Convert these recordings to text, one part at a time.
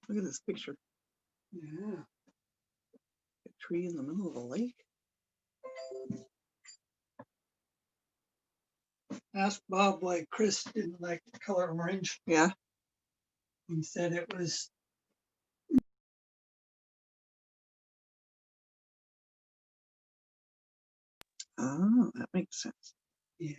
Look at this picture. Yeah. A tree in the middle of a lake. Asked Bob why Chris didn't like the color orange. Yeah. He said it was Oh, that makes sense. yeah.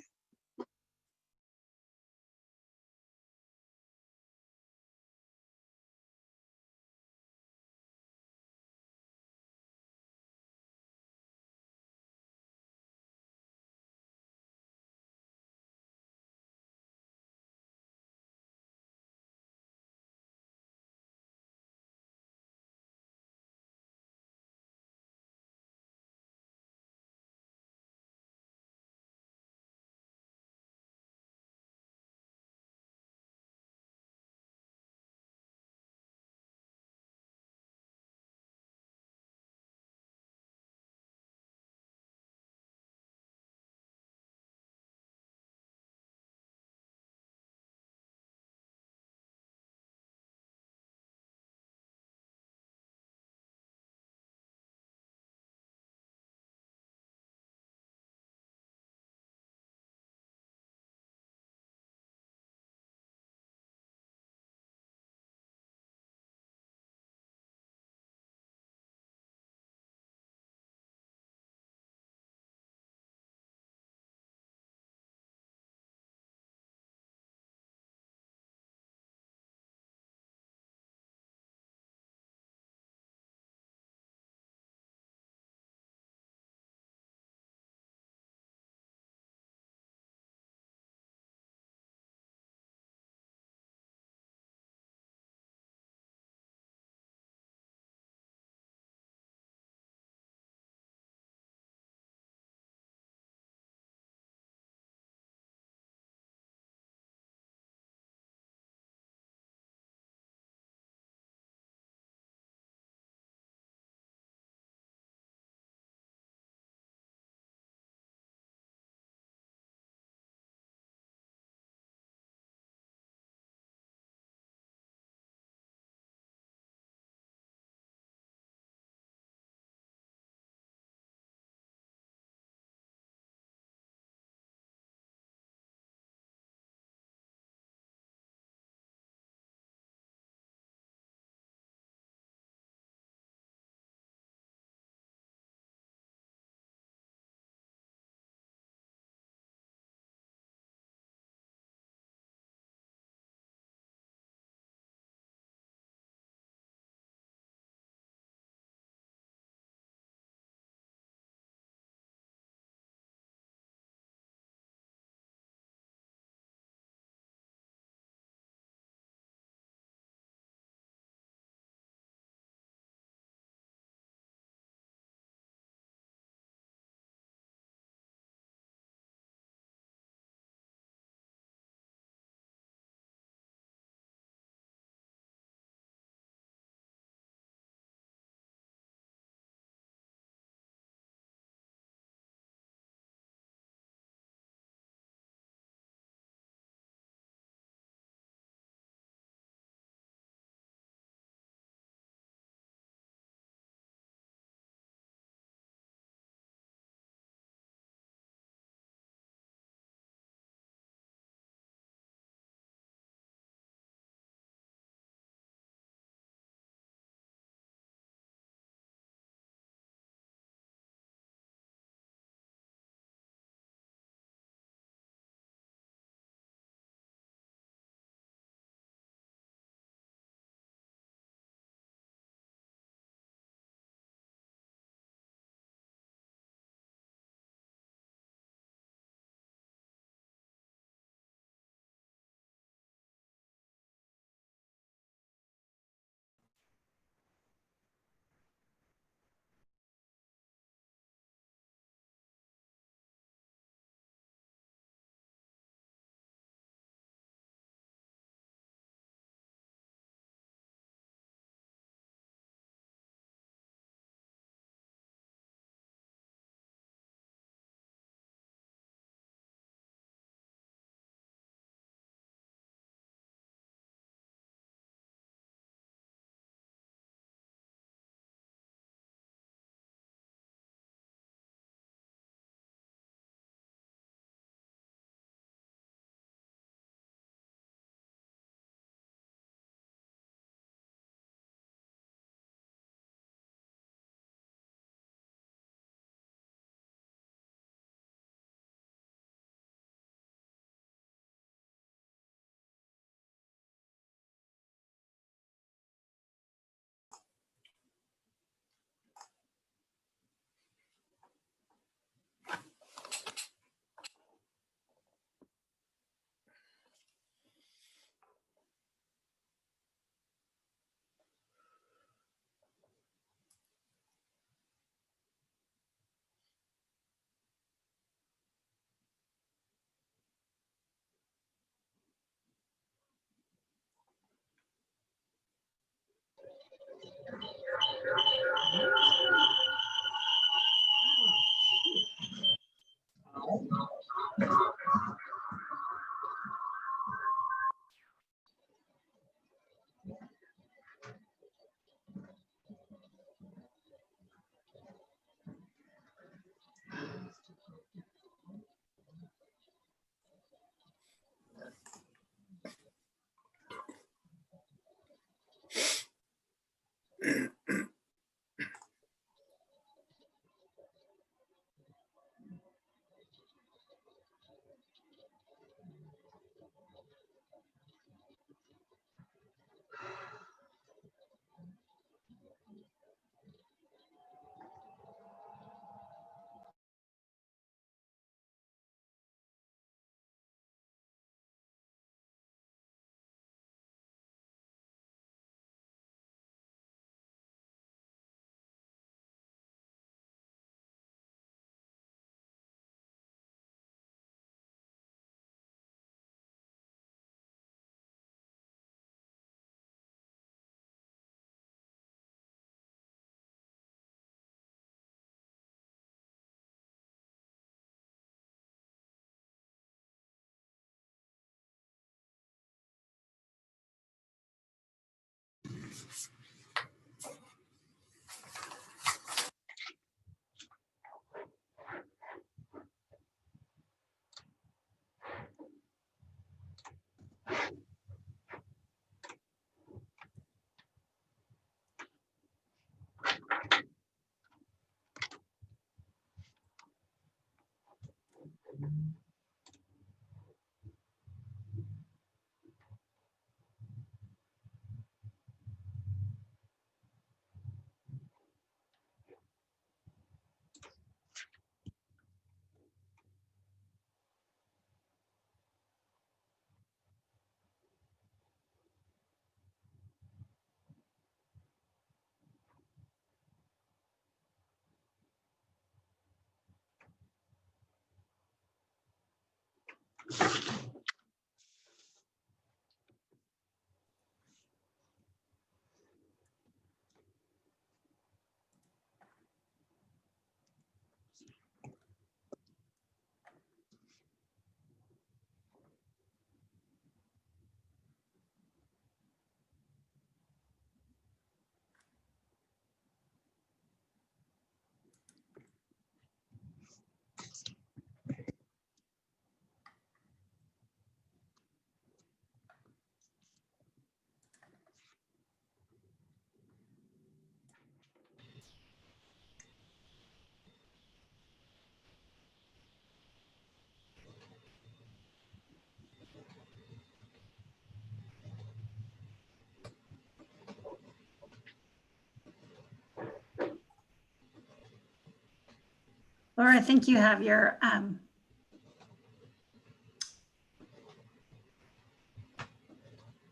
Laura, I think you have your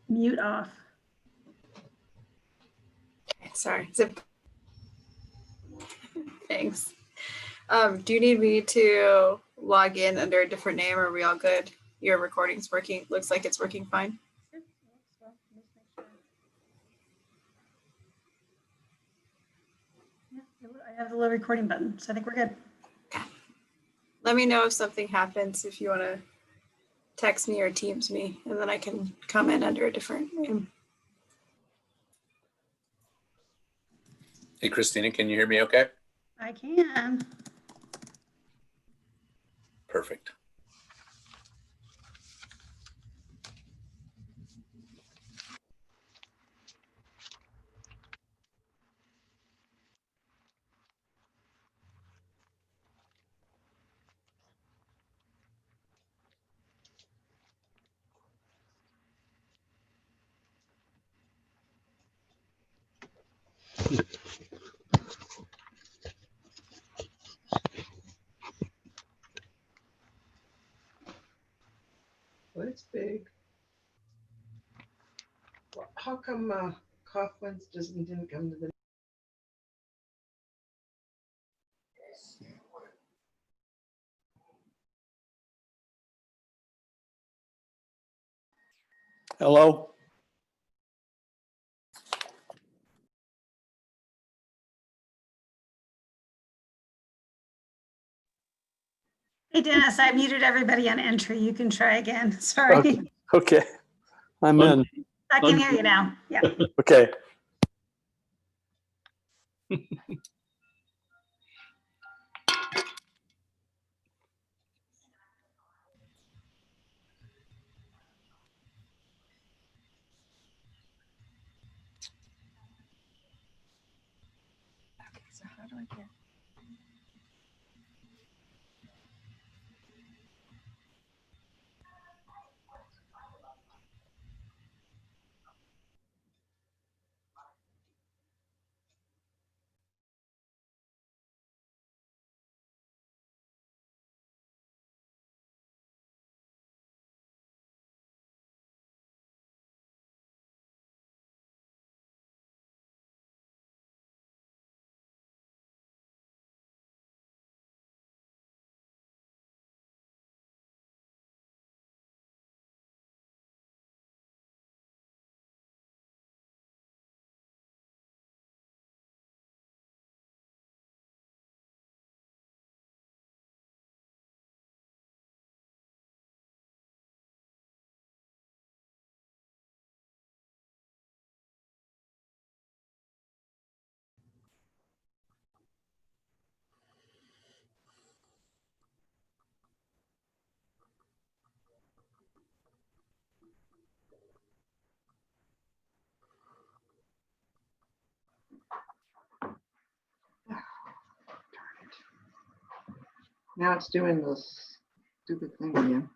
mute off. Sorry. Thanks. Do you need me to log in under a different name, or are we all good? Your recording's working. Looks like it's working fine. Yeah, I have the little recording button, so I think we're good. Let me know if something happens, if you want to text me or Teams me, and then I can come in under a different name. Hey, Christina, can you hear me okay? I can. Perfect. Well, it's big. Well, how come Coughlin's didn't come to the Hello? Hey, Dennis, I muted everybody on entry. You can try again. Sorry. Okay, I'm in. I can hear you now. Yeah. Okay. Okay, so how do I get Now it's doing this stupid thing again.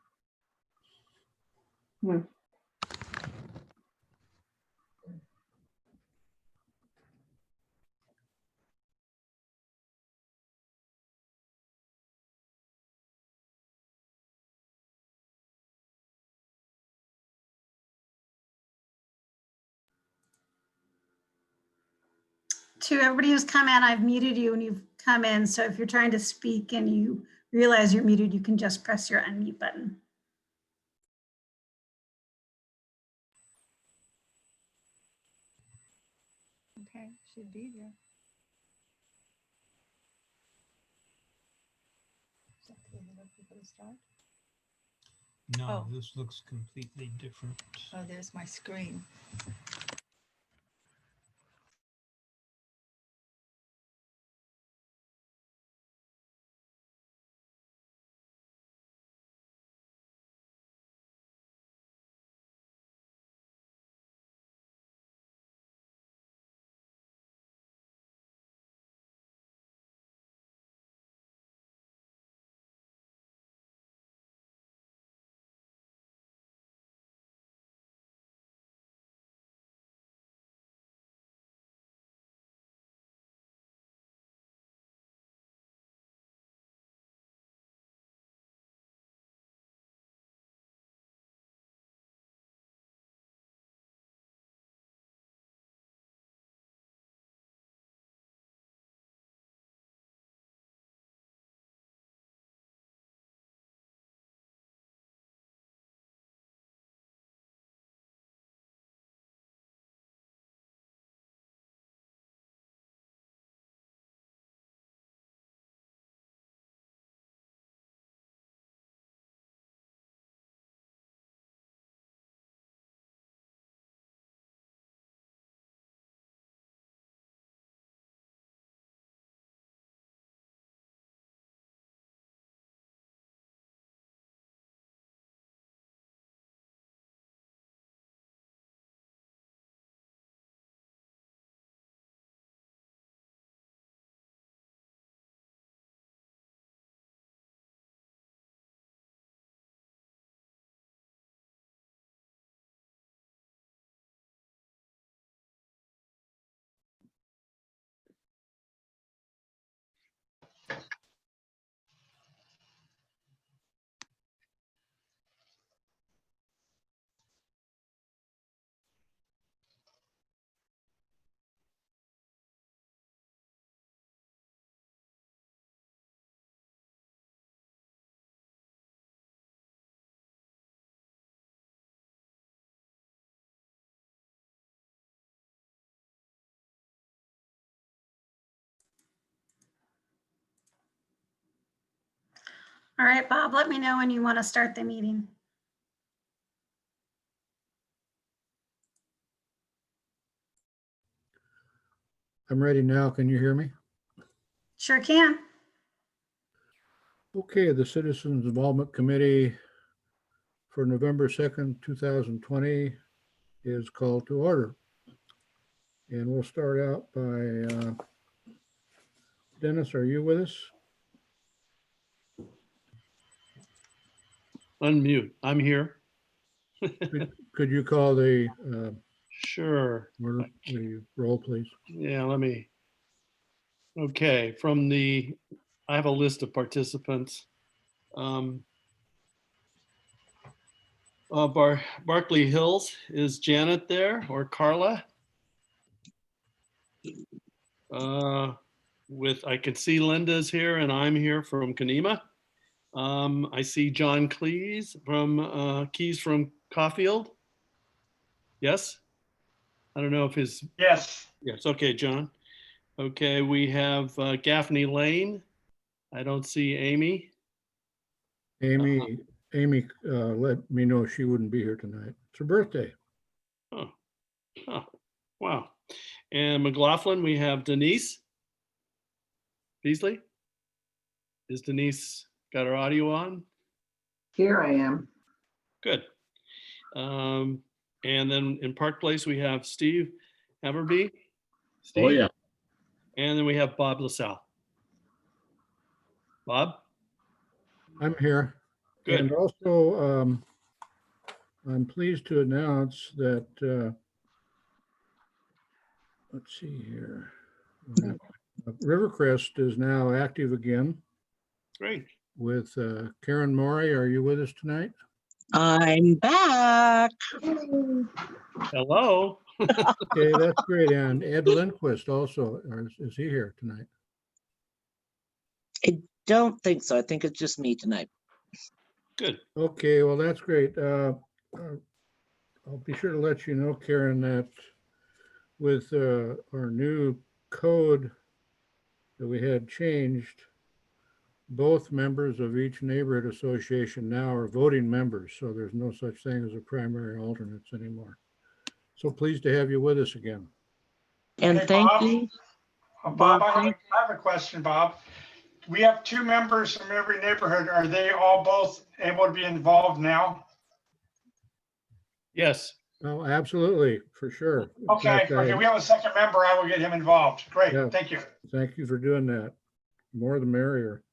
To everybody who's come in, I've muted you and you've come in. So if you're trying to speak and you realize you're muted, you can just press your unmute button. Okay, should be there. Is that the one before the start? No, Oh. this looks completely different. Oh, there's my screen. All right, Bob, let me know when you want to start the meeting. I'm ready now. Can you hear me? Sure can. Okay, the Citizens Involvement Committee for November 2nd, 2020 is called to order. And we'll start out by Dennis, are you with us? Unmute. I'm here. Could you call the Sure. roll, please? Yeah, let me. Okay, I have a list of participants. Barkley Hills, is Janet there or Carla? I can see Linda's here and I'm here from Kanema. I see John Keys from Caulfield. Yes? I don't know if Yes. yes, okay, John. Okay, we have Gaffney Lane. I don't see Amy. Amy let me know she wouldn't be here tonight. It's her birthday. Oh, wow. And McLaughlin, we have Denise Beasley. Is Denise got her audio on? Here I am. Good. And then in Park Place, we have Steve Haverby. Steve. Oh, yeah. And then we have Bob LaSalle. Bob? I'm here. Good. And also, I'm pleased to announce that, let's see here. Rivercrest is now active again Great. with Karen Maury. Are you with us tonight? I'm back. Hello. Okay, that's great. And Ed Lindquist also, or is he here tonight? I don't think so. I think it's just me tonight. Good. Okay, well, that's great. I'll be sure to let you know, Karen, that with our new code that we had changed, both members of each neighborhood association now are voting members, so there's no such thing as a primary alternates anymore. So pleased to have you with us again. And Hey, thank Bob. you. Bob, I thank- have a question, Bob. We have 2 members from every neighborhood. Are they all both able to be involved now? Yes. Oh, absolutely, for sure. In Okay, fact, okay, I- we have a second member. I will get him involved. Great, Yeah. thank you. Thank you for doing that. More the merrier.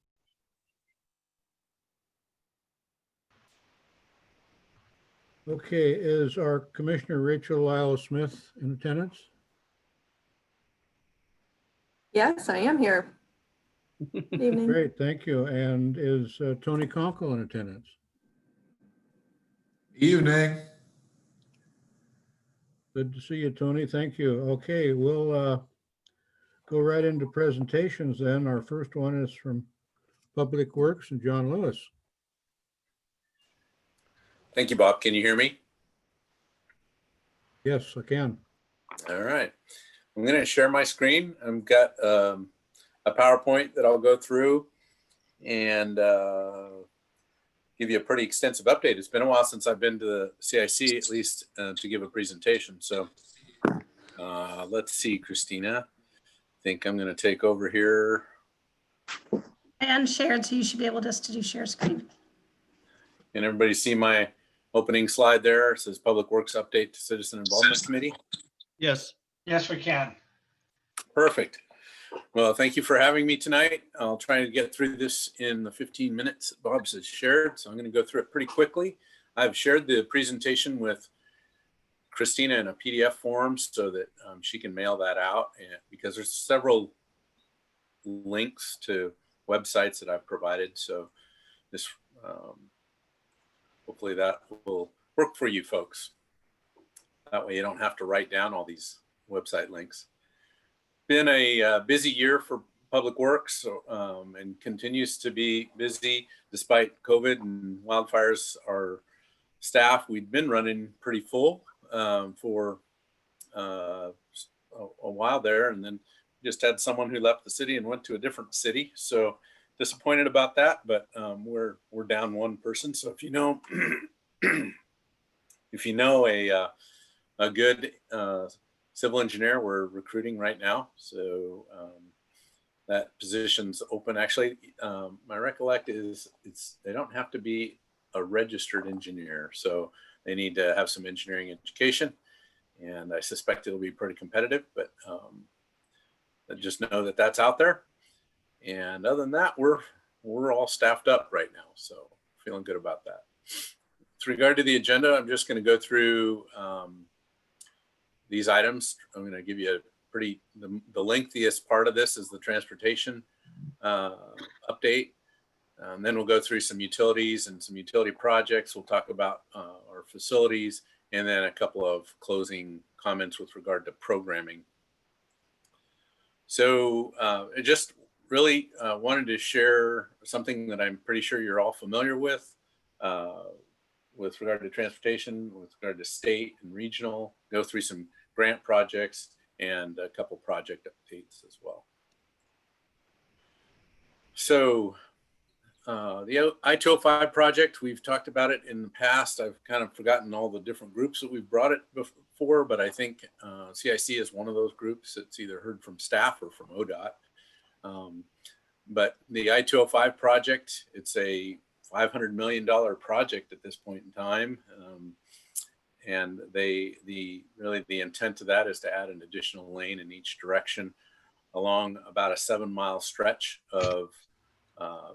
Okay, is our Commissioner Rachel Lyle Smith in attendance? Yes, I am here. Good evening. Great, thank you. And is Tony Conkle in attendance? Evening. Good to see you, Tony. Thank you. Okay, we'll go right into presentations then. Our first one is from Public Works and John Lewis. Thank you, Bob. Can you hear me? Yes, I can. All right. I'm going to share my screen. I've got a PowerPoint that I'll go through and give you a pretty extensive update. It's been a while since I've been to the CIC, at least to give a presentation. So let's see, Christina. I think I'm going to take over here. And shared, so you should be able just to do share screen. Can everybody see my opening slide there? It says Public Works Update to Citizen Involvement Committee. Yes. Yes, we can. Perfect. Well, thank you for having me tonight. I'll try to get through this in the 15 minutes that Bob has shared. So I'm going to go through it pretty quickly. I've shared the presentation with Christina in a PDF form so that she can mail that out, and because there's several links to websites that I've provided. So this hopefully that will work for you folks. That way you don't have to write down all these website links. Been a busy year for Public Works and continues to be busy despite COVID and wildfires. Our staff, we'd been running pretty full for a while there, and then just had someone who left the city and went to a different city. So disappointed about that, but we're down one person. So if you know a good civil engineer, we're recruiting right now. So that position's open. Actually, my recollect is they don't have to be a registered engineer. So they need to have some engineering education. And I suspect it'll be pretty competitive, but just know that that's out there. And other than that, we're all staffed up right now. So feeling good about that. With regard to the agenda, I'm just going to go through these items. I'm going to give you the lengthiest part of this is the transportation update. Then we'll go through some utilities and some utility projects. We'll talk about our facilities, and then a couple of closing comments with regard to programming. So I just really wanted to share something that I'm pretty sure you're all familiar with regard to transportation, with regard to state and regional, go through some grant projects and a couple project updates as well. So the I-205 project, we've talked about it in the past. I've kind of forgotten all the different groups that we've brought it before, but I think CIC is one of those groups that's either heard from staff or from ODOT. But the I-205 project, it's a $500 million project at this point in time. And the intent of that is to add an additional lane in each direction along about a 7-mile stretch of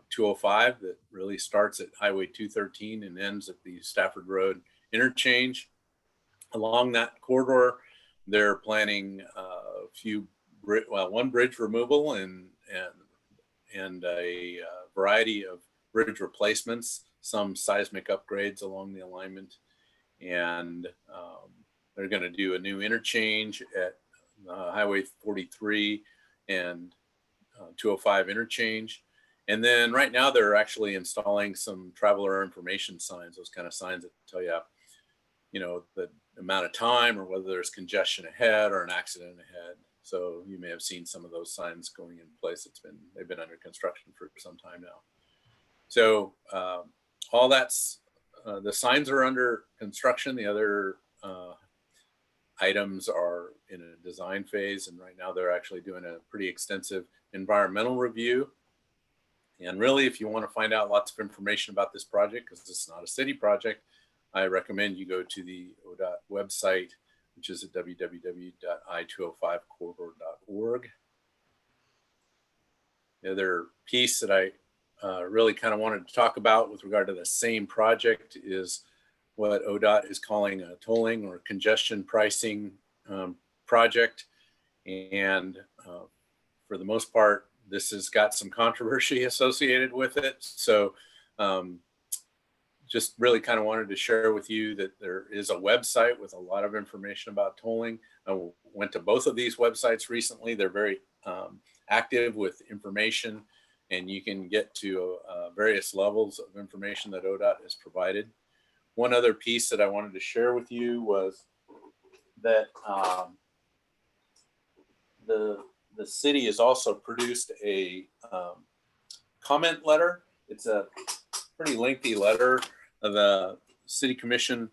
205 that really starts at Highway 213 and ends at the Stafford Road interchange. Along that corridor, they're planning one bridge removal and a variety of bridge replacements, some seismic upgrades along the alignment, and they're going to do a new interchange at Highway 43 and 205 interchange. And then right now they're actually installing some traveler information signs, those kind of signs that tell you, the amount of time or whether there's congestion ahead or an accident ahead. So you may have seen some of those signs going in place. They've been under construction for some time now. So all that's, the signs are under construction. The other items are in a design phase. And right now they're actually doing a pretty extensive environmental review. And really, if you want to find out lots of information about this project, because it's not a city project, I recommend you go to the ODOT website, which is at www.i205corridor.org. The other piece that I really kind of wanted to talk about with regard to the same project is what ODOT is calling a tolling or congestion pricing project. And for the most part, this has got some controversy associated with it. So just really kind of wanted to share with you that there is a website with a lot of information about tolling. I went to both of these websites recently. They're very active with information, and you can get to various levels of information that ODOT has provided. One other piece that I wanted to share with you was that the city has also produced a comment letter. It's a pretty lengthy letter. The city commission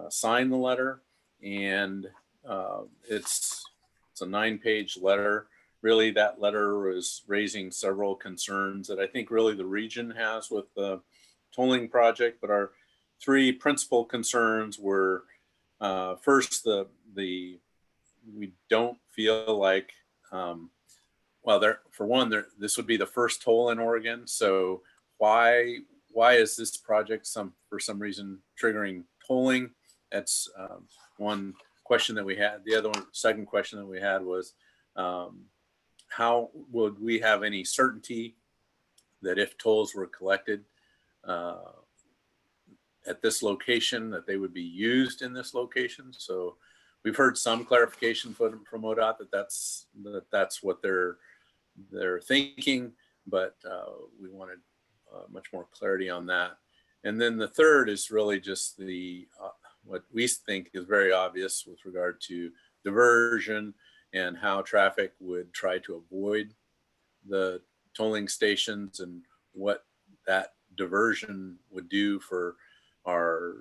signed the letter, and it's a 9-page letter. Really, that letter was raising several concerns that I think really the region has with the tolling project, but our 3 principal concerns were first, we don't feel like, this would be the first toll in Oregon. So why is this project for some reason triggering tolling? That's one question that we had. The second question that we had was, how would we have any certainty that if tolls were collected at this location, that they would be used in this location? So we've heard some clarification from ODOT that that's what they're thinking, but we wanted much more clarity on that. And then the third is really just what we think is very obvious with regard to diversion and how traffic would try to avoid the tolling stations and what that diversion would do for our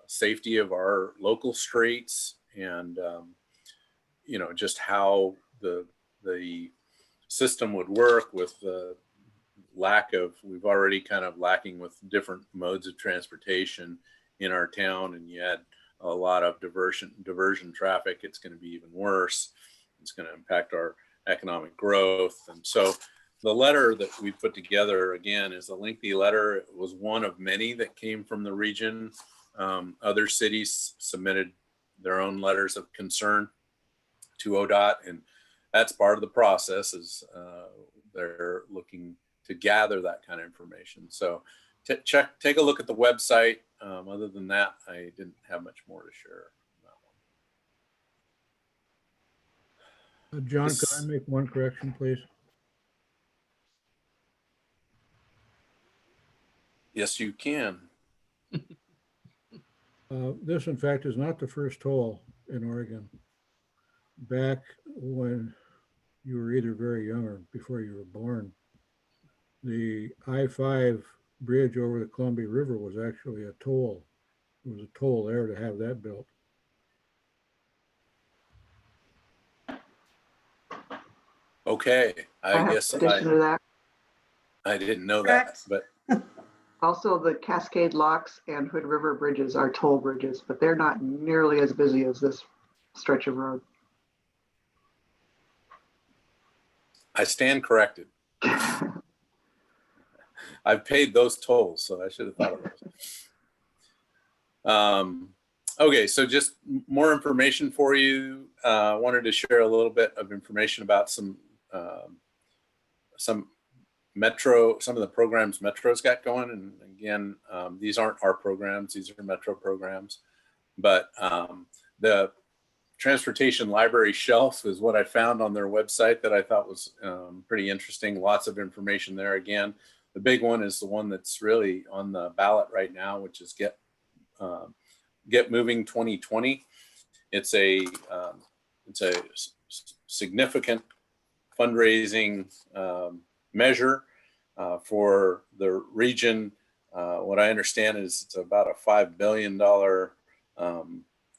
safety of our local streets, and just how the system would work with the we've already kind of lacking with different modes of transportation in our town, and you add a lot of diversion traffic, it's going to be even worse. It's going to impact our economic growth. And so the letter that we put together, again, is a lengthy letter. It was one of many that came from the region. Other cities submitted their own letters of concern to ODOT, and that's part of the process, is they're looking to gather that kind of information. So take a look at the website. Other than that, I didn't have much more to share. John, could I make one correction, please? Yes, you can. This, in fact, is not the first toll in Oregon. Back when you were either very young or before you were born, the I-5 bridge over the Columbia River was actually a toll. It was a toll there to have that built. Okay, I guess addition to that, I didn't know Correct. that, but also the Cascade Locks and Hood River bridges are toll bridges, but they're not nearly as busy as this stretch of road. I stand corrected. I've paid those tolls, so I should have thought of those. Okay, so just more information for you. I wanted to share a little bit of information about some Metro, some of the programs Metro's got going. And again, these aren't our programs, these are Metro programs. But the Transportation Library Shelf is what I found on their website that I thought was pretty interesting. Lots of information there. Again, the big one is the one that's really on the ballot right now, which is Get Moving 2020. It's a significant fundraising measure for the region. What I understand is it's about a $5 billion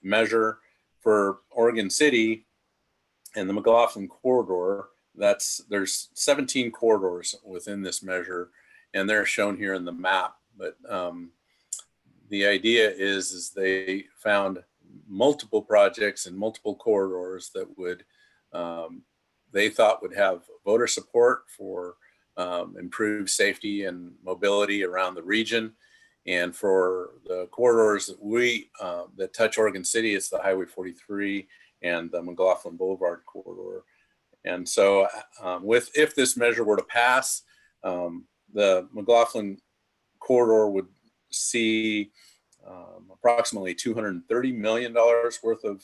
measure for Oregon City and the McLaughlin corridor. There's 17 corridors within this measure, and they're shown here in the map. But the idea is they found multiple projects and multiple corridors that would they thought would have voter support for improved safety and mobility around the region. And for the corridors that that touch Oregon City, it's the Highway 43 and the McLaughlin Boulevard corridor. And so if this measure were to pass, the McLaughlin corridor would see approximately $230 million worth of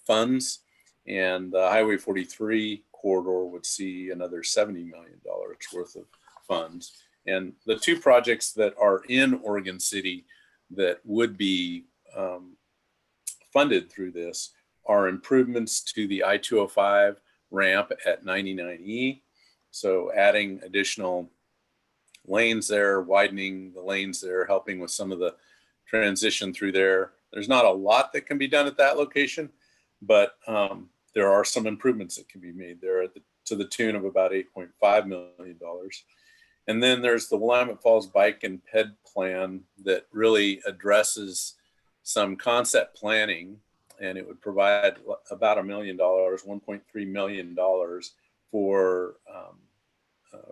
funds, and the Highway 43 corridor would see another $70 million worth of funds. And the two projects that are in Oregon City that would be funded through this are improvements to the I-205 ramp at 99E. So adding additional lanes there, widening the lanes there, helping with some of the transition through there. There's not a lot that can be done at that location, but there are some improvements that can be made there to the tune of about $8.5 million. And then there's the Willamette Falls Bike and Ped plan that really addresses some concept planning, and it would provide about $1 million, $1.3 million for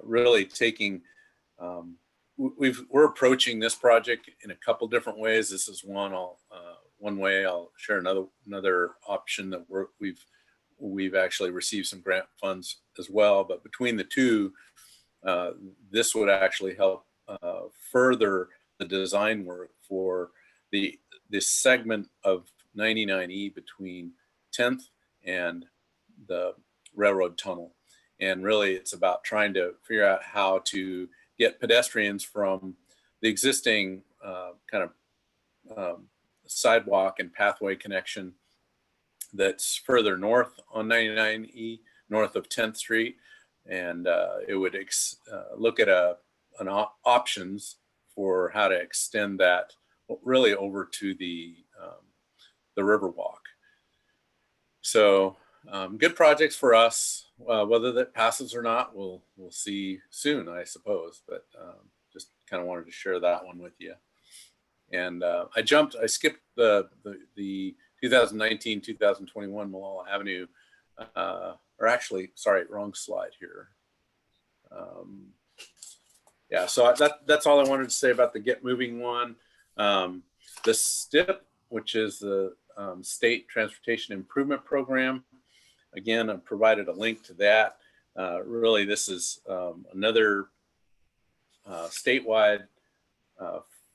really taking, we're approaching this project in a couple different ways. This is one way. I'll share another option that we've actually received some grant funds as well. But between the two, this would actually help further the design work for this segment of 99E between 10th and the railroad tunnel. And really it's about trying to figure out how to get pedestrians from the existing kind of sidewalk and pathway connection that's further north on 99E, north of 10th Street. And it would look at options for how to extend that really over to the Riverwalk. So good projects for us. Whether that passes or not, we'll see soon, I suppose. But just kind of wanted to share that one with you. And I skipped the 2019-2021 Malala Avenue. Or actually, sorry, wrong slide here. Yeah, so that's all I wanted to say about the Get Moving one. The STIP, which is the State Transportation Improvement Program. Again, I've provided a link to that. Really, this is another statewide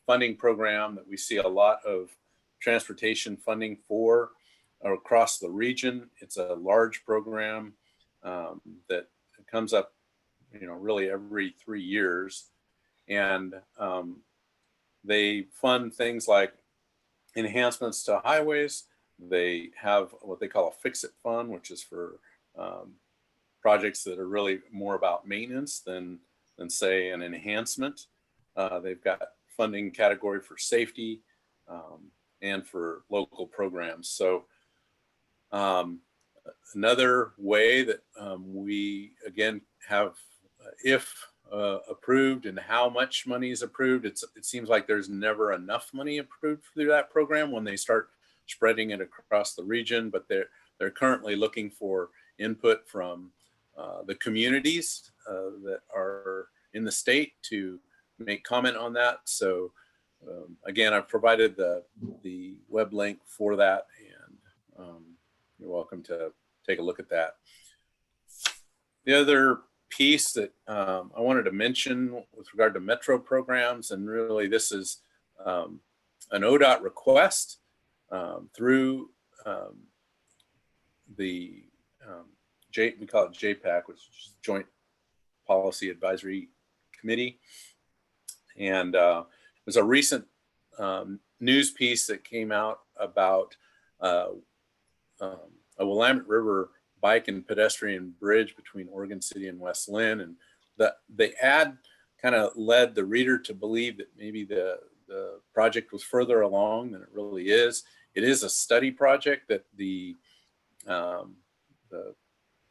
funding program that we see a lot of transportation funding for across the region. It's a large program that comes up, really every 3 years. And they fund things like enhancements to highways. They have what they call a Fix-It Fund, which is for projects that are really more about maintenance than say an enhancement. They've got funding category for safety and for local programs. So another way that we again have, if approved and how much money is approved, it seems like there's never enough money approved through that program when they start spreading it across the region. But they're currently looking for input from the communities that are in the state to make comment on that. So again, I've provided the web link for that, and you're welcome to take a look at that. The other piece that I wanted to mention with regard to Metro programs, and really this is an ODOT request through the we call it JPAC, which is Joint Policy Advisory Committee. And there's a recent news piece that came out about a Willamette River bike and pedestrian bridge between Oregon City and West Lynn. And the ad kind of led the reader to believe that maybe the project was further along than it really is. It is a study project that the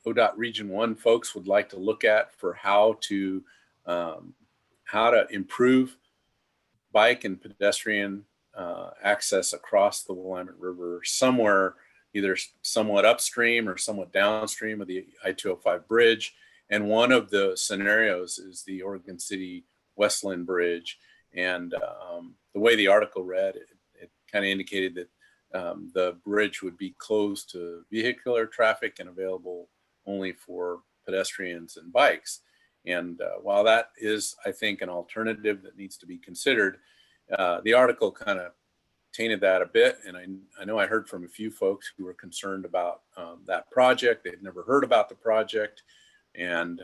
ODOT Region 1 folks would like to look at for how to improve bike and pedestrian access across the Willamette River, somewhere either somewhat upstream or somewhat downstream of the I-205 bridge. And one of the scenarios is the Oregon City West Lynn Bridge. And the way the article read, it kind of indicated that the bridge would be closed to vehicular traffic and available only for pedestrians and bikes. And while that is, I think, an alternative that needs to be considered, the article kind of tainted that a bit. And I know I heard from a few folks who were concerned about that project. They'd never heard about the project. And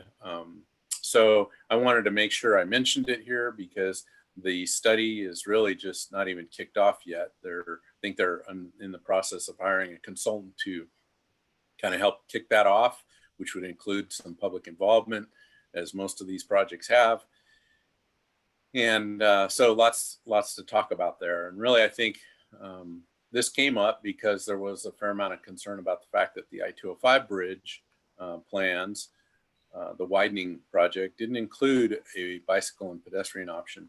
so I wanted to make sure I mentioned it here, because the study is really just not even kicked off yet. I think they're in the process of hiring a consultant to kind of help kick that off, which would include some public involvement, as most of these projects have. And so lots to talk about there. And really, I think this came up because there was a fair amount of concern about the fact that the I-205 bridge plans, the widening project, didn't include a bicycle and pedestrian option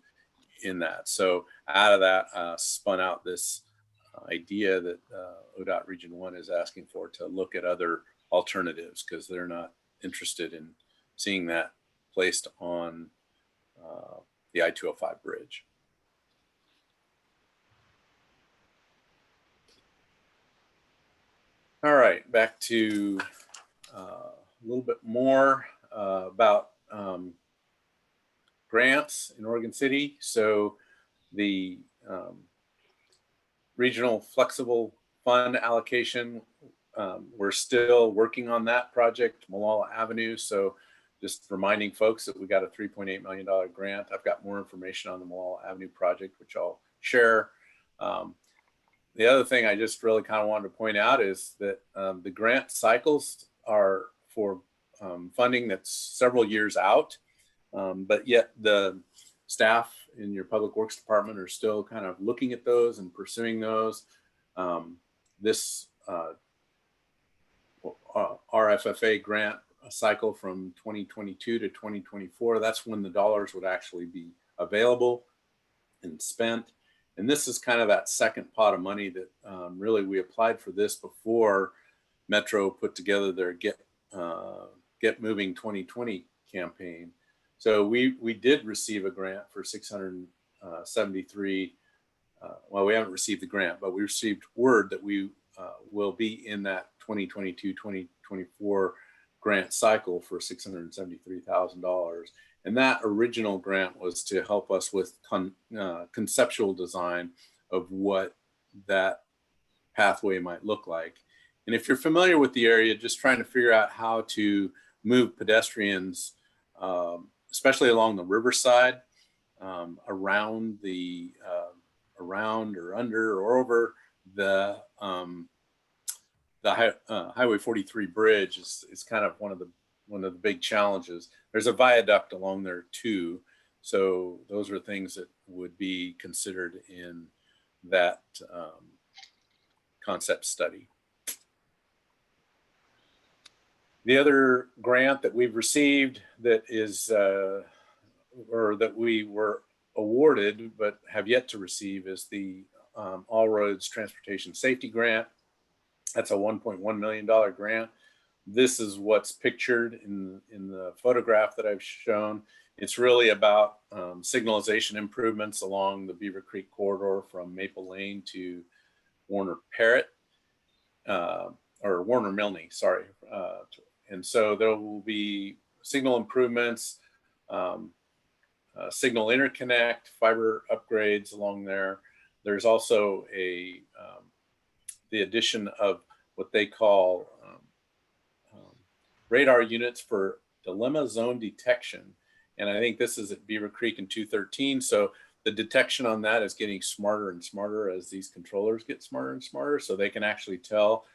in that. So out of that spun out this idea that ODOT Region 1 is asking for, to look at other alternatives, because they're not interested in seeing that placed on the I-205 bridge. All right, back to a little bit more about grants in Oregon City. So the regional flexible fund allocation, we're still working on that project, Malala Avenue. So just reminding folks that we got a $3.8 million grant. I've got more information on the Malala Avenue project, which I'll share. The other thing I just really kind of wanted to point out is that the grant cycles are for funding that's several years out, but yet the staff in your Public Works Department are still kind of looking at those and pursuing those. This RFFA grant cycle from 2022 to 2024, that's when the dollars would actually be available and spent. And this is kind of that second pot of money that really we applied for this before Metro put together their Get Moving 2020 campaign. So we did receive a grant for 673. Well, we haven't received the grant, but we received word that we will be in that 2022-2024 grant cycle for $673,000. And that original grant was to help us with conceptual design of what that pathway might look like. And if you're familiar with the area, just trying to figure out how to move pedestrians, especially along the riverside, around or under or over the Highway 43 bridge is kind of one of the big challenges. There's a viaduct along there too. So those are things that would be considered in that concept study. The other grant that we've received that is, or that we were awarded but have yet to receive, is the All Roads Transportation Safety Grant. That's a $1.1 million grant. this is what's pictured in the photograph that I've shown. It's really about signalization improvements along the Beaver Creek corridor from Maple Lane to Warner Parrott, or Warner Milne, sorry. And so there will be signal improvements, signal interconnect, fiber upgrades along there. There's also the addition of what they call radar units for dilemma zone detection. And I think this is at Beaver Creek in 213. So the detection on that is getting smarter and smarter as these controllers get smarter and smarter. So they can actually tell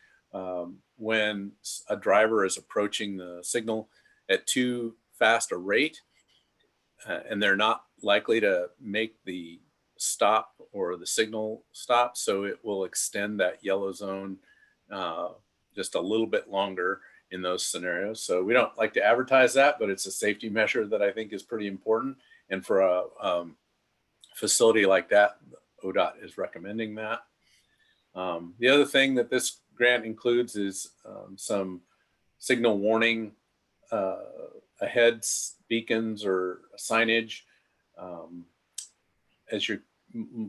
when a driver is approaching the signal at too fast a rate, and they're not likely to make the stop or the signal stop. So it will extend that yellow zone just a little bit longer in those scenarios. So we don't like to advertise that, but it's a safety measure that I think is pretty important. And for a facility like that, ODOT is recommending that. The other thing that this grant includes is some signal warning ahead beacons or signage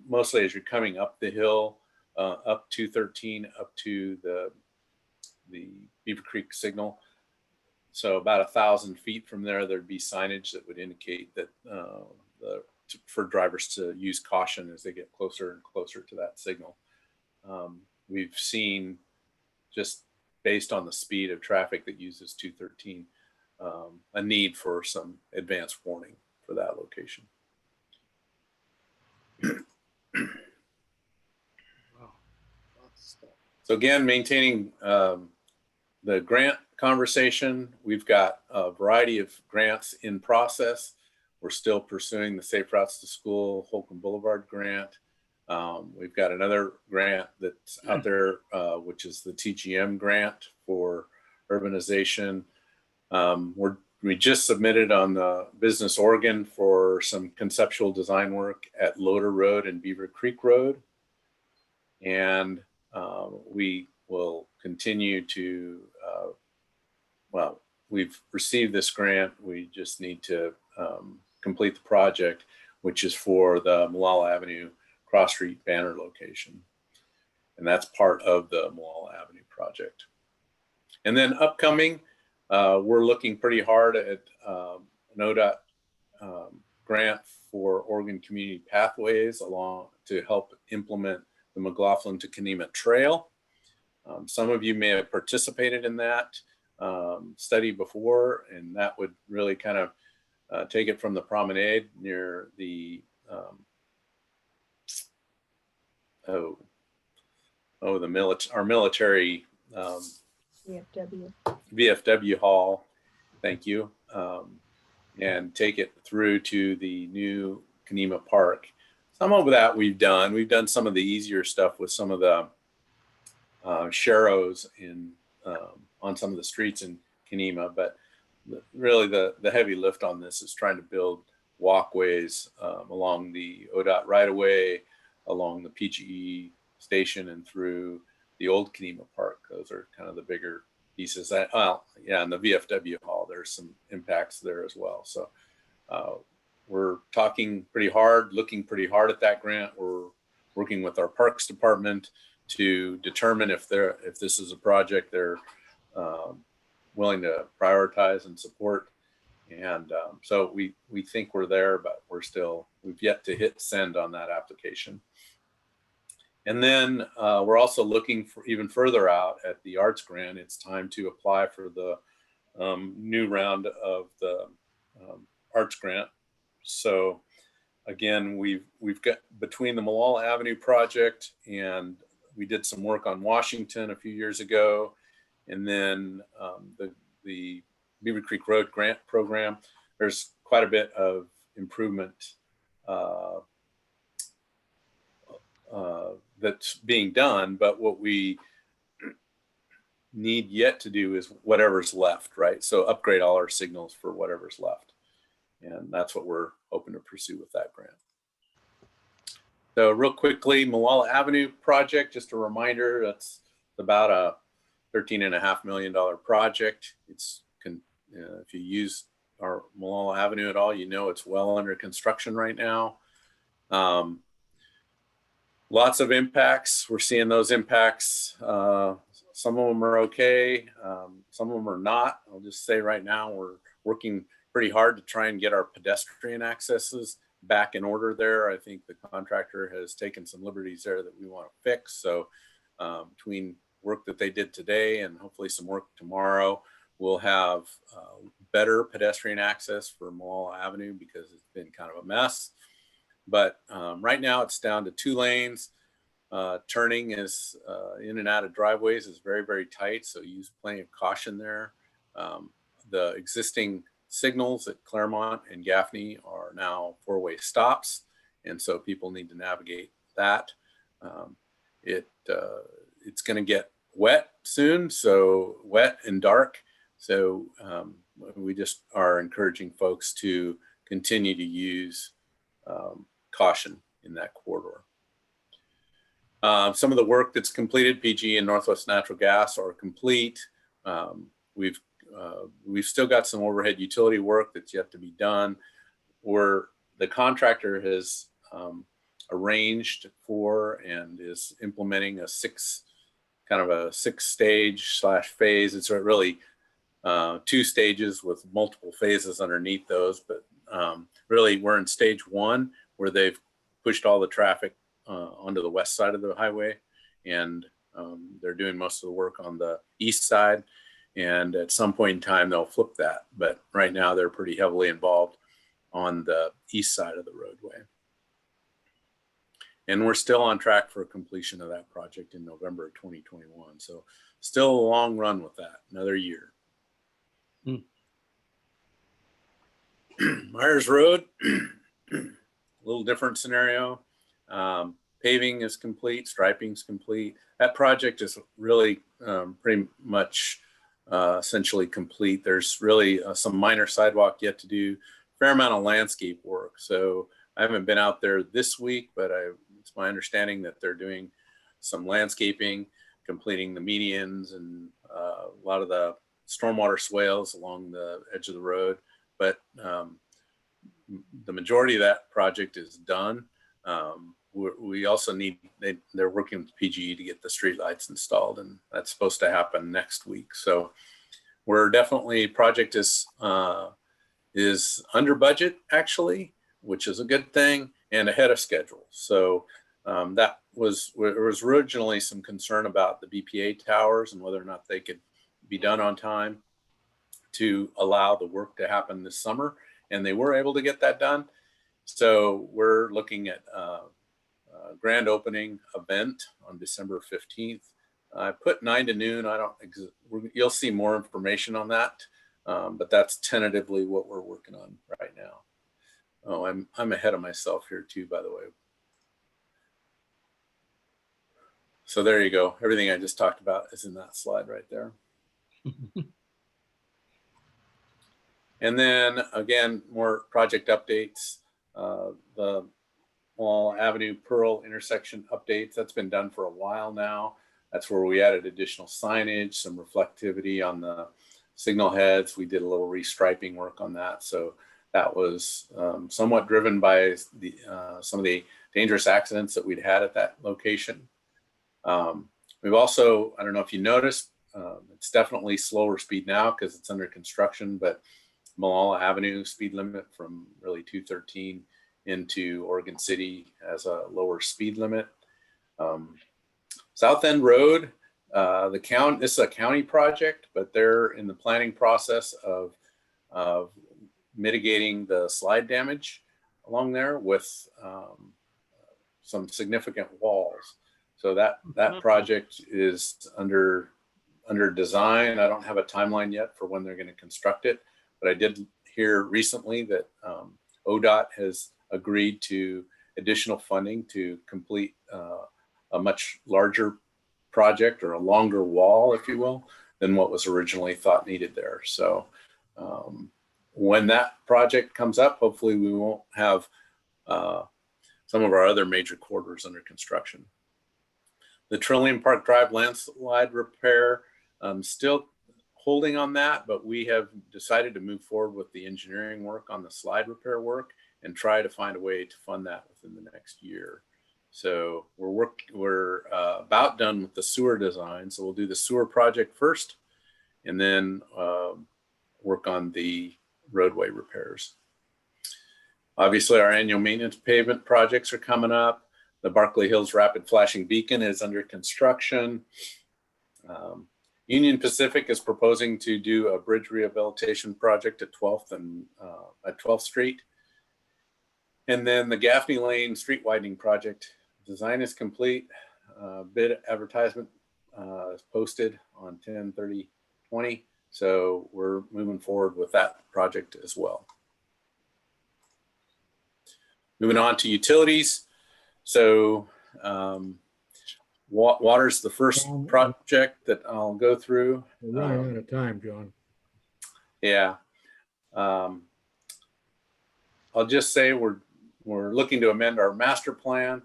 mostly as you're coming up the hill, up 213, up to the Beaver Creek signal. So about 1,000 feet from there, there'd be signage that would indicate that for drivers to use caution as they get closer and closer to that signal. We've seen, just based on the speed of traffic that uses 213, a need for some advanced warning for that location. So again, maintaining the grant conversation. We've got a variety of grants in process. We're still pursuing the Safe Routes to School Holcomb Boulevard grant. We've got another grant that's out there, which is the TGM grant for urbanization. We just submitted on the Business Oregon for some conceptual design work at Loader Road and Beaver Creek Road. And we will continue to, well, we've received this grant. We just need to complete the project, which is for the Malala Avenue Cross Street banner location. And that's part of the Malala Avenue project. And then upcoming, we're looking pretty hard at an ODOT grant for Oregon Community Pathways along to help implement the McLaughlin to Kenema Trail. Some of you may have participated in that study before, and that would really kind of take it from the promenade near the our military VFW hall, thank you, and take it through to the new Kenema Park. Some of that we've done some of the easier stuff with some of the sharrows on some of the streets in Kenema, but really the heavy lift on this is trying to build walkways along the ODOT right-of-way, along the PGE station, and through the old Kenema Park. Those are kind of the bigger pieces. And the VFW hall, there's some impacts there as well. So we're talking pretty hard, looking pretty hard at that grant. We're working with our Parks Department to determine if this is a project they're willing to prioritize and support. And so we think we're there, but we've yet to hit send on that application. And then we're also looking for even further out at the arts grant. It's time to apply for the new round of the arts grant. So again, we've got between the Malala Avenue project, and we did some work on Washington a few years ago, and then the Beaver Creek Road grant program. There's quite a bit of improvement that's being done, but what we need yet to do is whatever's left, right? So upgrade all our signals for whatever's left. And that's what we're hoping to pursue with that grant. So real quickly, Malala Avenue project, just a reminder, that's about a $13.5 million project. If you use our Malala Avenue at all, you know it's well under construction right now. Lots of impacts. We're seeing those impacts. Some of them are okay. Some of them are not. I'll just say right now we're working pretty hard to try and get our pedestrian accesses back in order there. I think the contractor has taken some liberties there that we want to fix. So between work that they did today and hopefully some work tomorrow, we'll have better pedestrian access for Malala Avenue because it's been kind of a mess. But right now it's down to 2 lanes. Turning is in and out of driveways is very, very tight. So use plenty of caution there. The existing signals at Claremont and Gaffney are now 4-way stops. And so people need to navigate that. It's going to get wet soon. So wet and dark. So we just are encouraging folks to continue to use caution in that corridor. Some of the work that's completed, PG and Northwest Natural Gas are complete. We've still got some overhead utility work that's yet to be done, where the contractor has arranged for and is implementing a 6-stage/phase. It's really 2 stages with multiple phases underneath those, but really we're in stage 1 where they've pushed all the traffic onto the west side of the highway, and they're doing most of the work on the east side. And at some point in time, they'll flip that. But right now, they're pretty heavily involved on the east side of the roadway. And we're still on track for completion of that project in November of 2021. So still a long run with that, another year. Meyers Road, a little different scenario. Paving is complete, striping is complete. That project is really pretty much essentially complete. There's really some minor sidewalk yet to do, fair amount of landscape work. So I haven't been out there this week, but it's my understanding that they're doing some landscaping, completing the medians and a lot of the stormwater swales along the edge of the road. But the majority of that project is done. We also they're working with PGE to get the streetlights installed, and that's supposed to happen next week. So we're definitely, project is under budget actually, which is a good thing, and ahead of schedule. So there was originally some concern about the BPA towers and whether or not they could be done on time to allow the work to happen this summer, and they were able to get that done. So we're looking at a grand opening event on December 15th. I put 9 to noon. You'll see more information on that, but that's tentatively what we're working on right now. Oh, I'm ahead of myself here too, by the way. So there you go. Everything I just talked about is in that slide right there. And then again, more project updates. The Malala Avenue Pearl intersection updates, that's been done for a while now. That's where we added additional signage, some reflectivity on the signal heads. We did a little restriping work on that. So that was somewhat driven by some of the dangerous accidents that we'd had at that location. We've also, I don't know if you noticed, it's definitely slower speed now because it's under construction, but Malala Avenue speed limit from really 213 into Oregon City has a lower speed limit. South End Road, this is a county project, but they're in the planning process of mitigating the slide damage along there with some significant walls. So that project is under design. I don't have a timeline yet for when they're going to construct it, but I did hear recently that ODOT has agreed to additional funding to complete a much larger project, or a longer wall, if you will, than what was originally thought needed there. So when that project comes up, hopefully we won't have some of our other major corridors under construction. The Trillium Park Drive landslide repair, Still holding on that, but we have decided to move forward with the engineering work on the slide repair work and try to find a way to fund that within the next year. So we're about done with the sewer design. So we'll do the sewer project first and then work on the roadway repairs. Obviously, our annual maintenance pavement projects are coming up. The Barkley Hills Rapid Flashing Beacon is under construction. Union Pacific is proposing to do a bridge rehabilitation project at 12th and at 12th Street. And then the Gaffney Lane street widening project design is complete. Bid advertisement is posted on 10/30/20. So we're moving forward with that project as well. Moving on to utilities. So water's the first project that I'll go through. We're running out of time, John. Yeah. I'll just say we're looking to amend our master plan.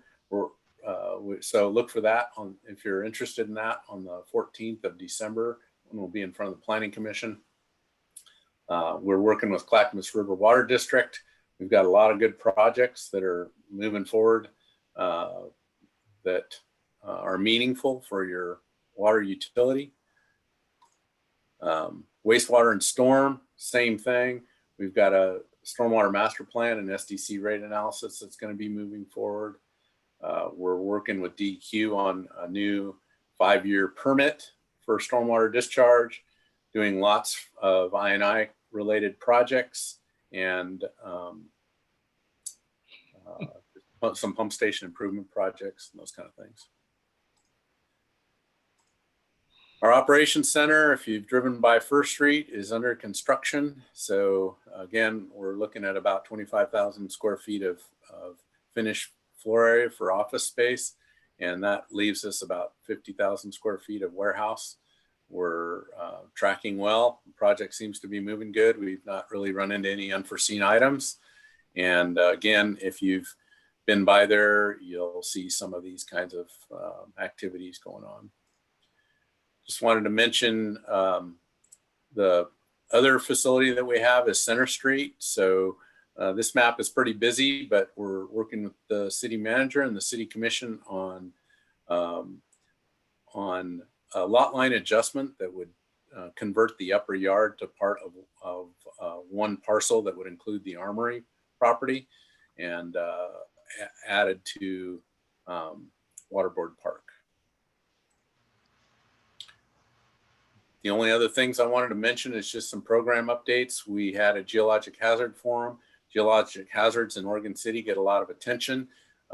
So look for that if you're interested in that on the 14th of December, when we'll be in front of the Planning Commission. We're working with Clackamas River Water District. We've got a lot of good projects that are moving forward that are meaningful for your water utility. Wastewater and storm, same thing. We've got a stormwater master plan and SDC rate analysis that's going to be moving forward. We're working with DEQ on a new 5-year permit for stormwater discharge, doing lots of I&I related projects and some pump station improvement projects and those kind of things. Our operations center, if you've driven by First Street, is under construction. So again, we're looking at about 25,000 square feet of finished floor area for office space. And that leaves us about 50,000 square feet of warehouse. We're tracking well. The project seems to be moving good. We've not really run into any unforeseen items. And again, if you've been by there, you'll see some of these kinds of activities going on. Just wanted to mention the other facility that we have is Center Street. So this map is pretty busy, but we're working with the city manager and the city commission on a lot line adjustment that would convert the upper yard to part of one parcel that would include the Armory property and added to Waterboard Park. The only other things I wanted to mention is just some program updates. We had a geologic hazard forum. Geologic hazards in Oregon City get a lot of attention.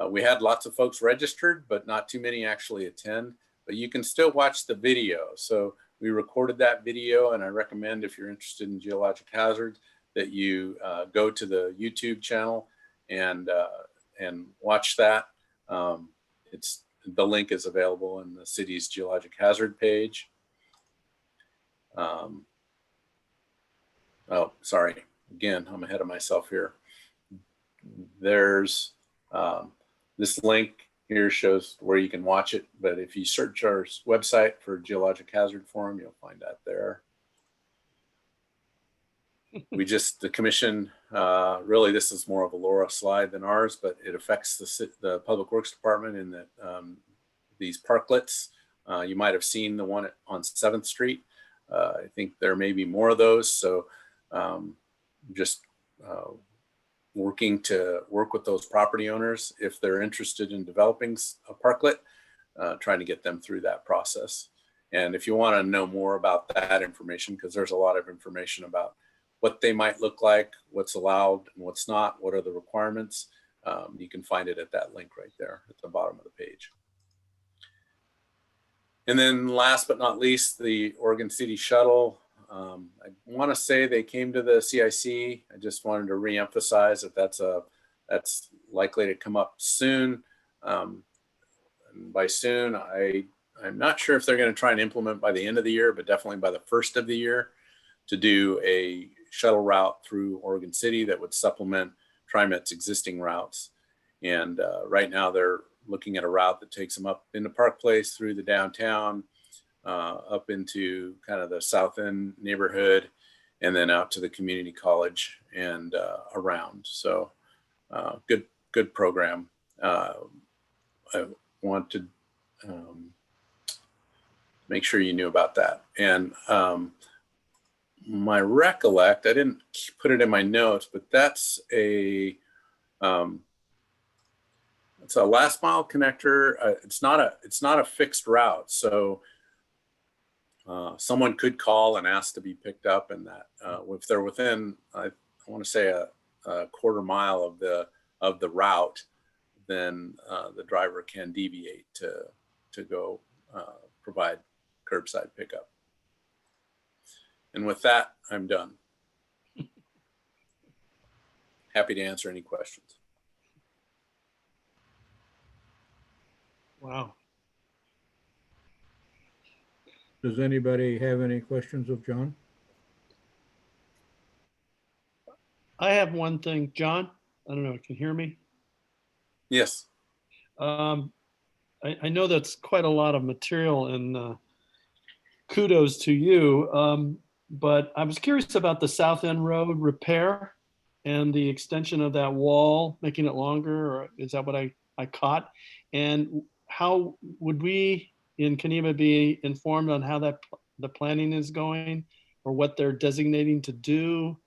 We had lots of folks registered, but not too many actually attend. But you can still watch the video. So we recorded that video, and I recommend if you're interested in geologic hazards that you go to the YouTube channel and watch that. The link is available in the city's geologic hazard page. Oh, sorry. Again, I'm ahead of myself here. There's this link here shows where you can watch it, but if you search our website for Geologic Hazard Forum, you'll find that there. The commission, really this is more of a Laura slide than ours, but it affects the Public Works Department in that these parklets, you might have seen the one on 7th Street. I think there may be more of those. So just working to work with those property owners if they're interested in developing a parklet, trying to get them through that process. And if you want to know more about that information, because there's a lot of information about what they might look like, what's allowed and what's not, what are the requirements, you can find it at that link right there at the bottom of the page. And then last but not least, the Oregon City Shuttle. I want to say they came to the CIC. I just wanted to reemphasize that that's likely to come up soon. And by soon, I'm not sure if they're going to try and implement by the end of the year, but definitely by the first of the year to do a shuttle route through Oregon City that would supplement TriMet's existing routes. And right now they're looking at a route that takes them up into Park Place through the downtown, up into kind of the South End neighborhood, and then out to the community college and around. So good program. I want to make sure you knew about that. And my recollect, I didn't put it in my notes, but that's it's a last mile connector. It's not a fixed route. So someone could call and ask to be picked up, and that if they're within, I want to say a quarter mile of the route, then the driver can deviate to go provide curbside pickup. And with that, I'm done. Happy to answer any questions. Wow. Does anybody have any questions of John? I have one thing, John. I don't know, can you hear me? Yes. I know that's quite a lot of material, and kudos to you. But I was curious about the South End Road repair and the extension of that wall, making it longer, or is that what I caught? And how would we in Kenema be informed on how the planning is going, or what they're designating to do,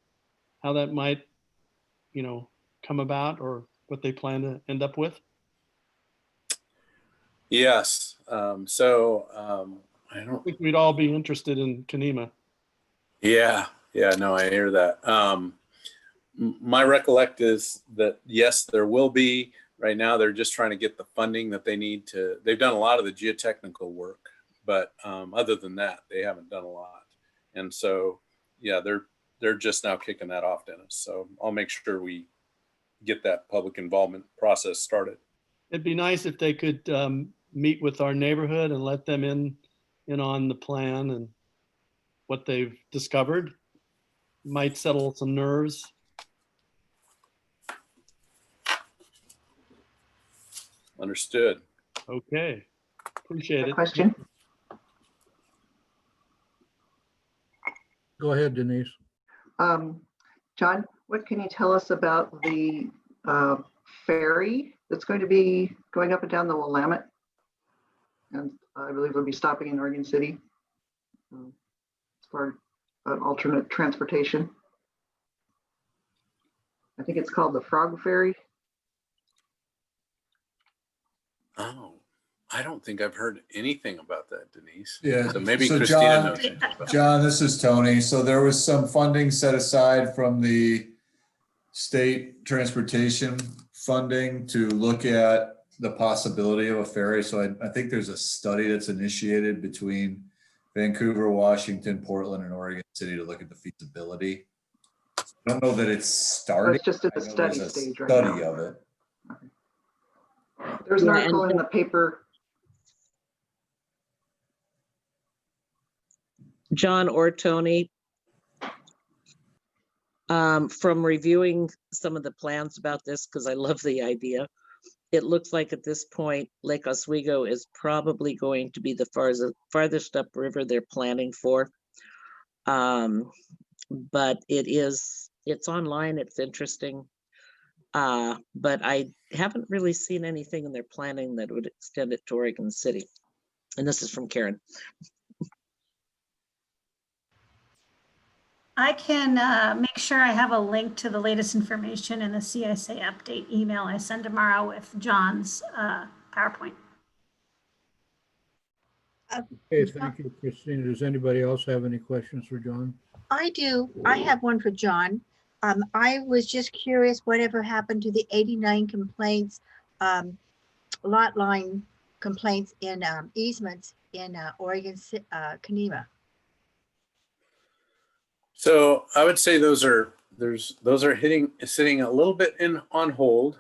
how that might, come about, or what they plan to end up with? Yes. I don't think we'd all be interested in Kenema. Yeah, no, I hear that. My recollect is that yes, there will be. Right now, they're just trying to get the funding that they need to. They've done a lot of the geotechnical work, but other than that, they haven't done a lot. And so, yeah, they're just now kicking that off, Dennis. So I'll make sure we get that public involvement process started. It'd be nice if they could meet with our neighborhood and let them in on the plan and what they've discovered. Might settle some nerves. Understood. Okay, appreciate it. Question? Go ahead, Denise. John, what can you tell us about the ferry that's going to be going up and down the Willamette? And I believe it'll be stopping in Oregon City for an alternate transportation. I think it's called the Frog Ferry. Oh, I don't think I've heard anything about that, Denise. Yeah. So maybe So Christina knows anything about it. John, this is Tony. So there was some funding set aside from the state transportation funding to look at the possibility of a ferry. So I think there's a study that's initiated between Vancouver, Washington, Portland, and Oregon City to look at the feasibility. I don't know that it's started. It's just in the I know study there's a stage right study now. of it. There's an Yeah, article in the paper. John or Tony, from reviewing some of the plans about this, because I love the idea, it looks like at this point, Lake Oswego is probably going to be the farthest upriver they're planning for. But it's online, it's interesting. But I haven't really seen anything in their planning that would extend it to Oregon City. And this is from Karen. I can make sure I have a link to the latest information in the CSA update email I send tomorrow with John's PowerPoint. Okay, thank you, Christina. Does anybody else have any questions for John? I do. I have one for John. I was just curious, whatever happened to the 89 complaints, lot line complaints in easements in Oregon, Kenema? So I would say those are sitting a little bit on hold,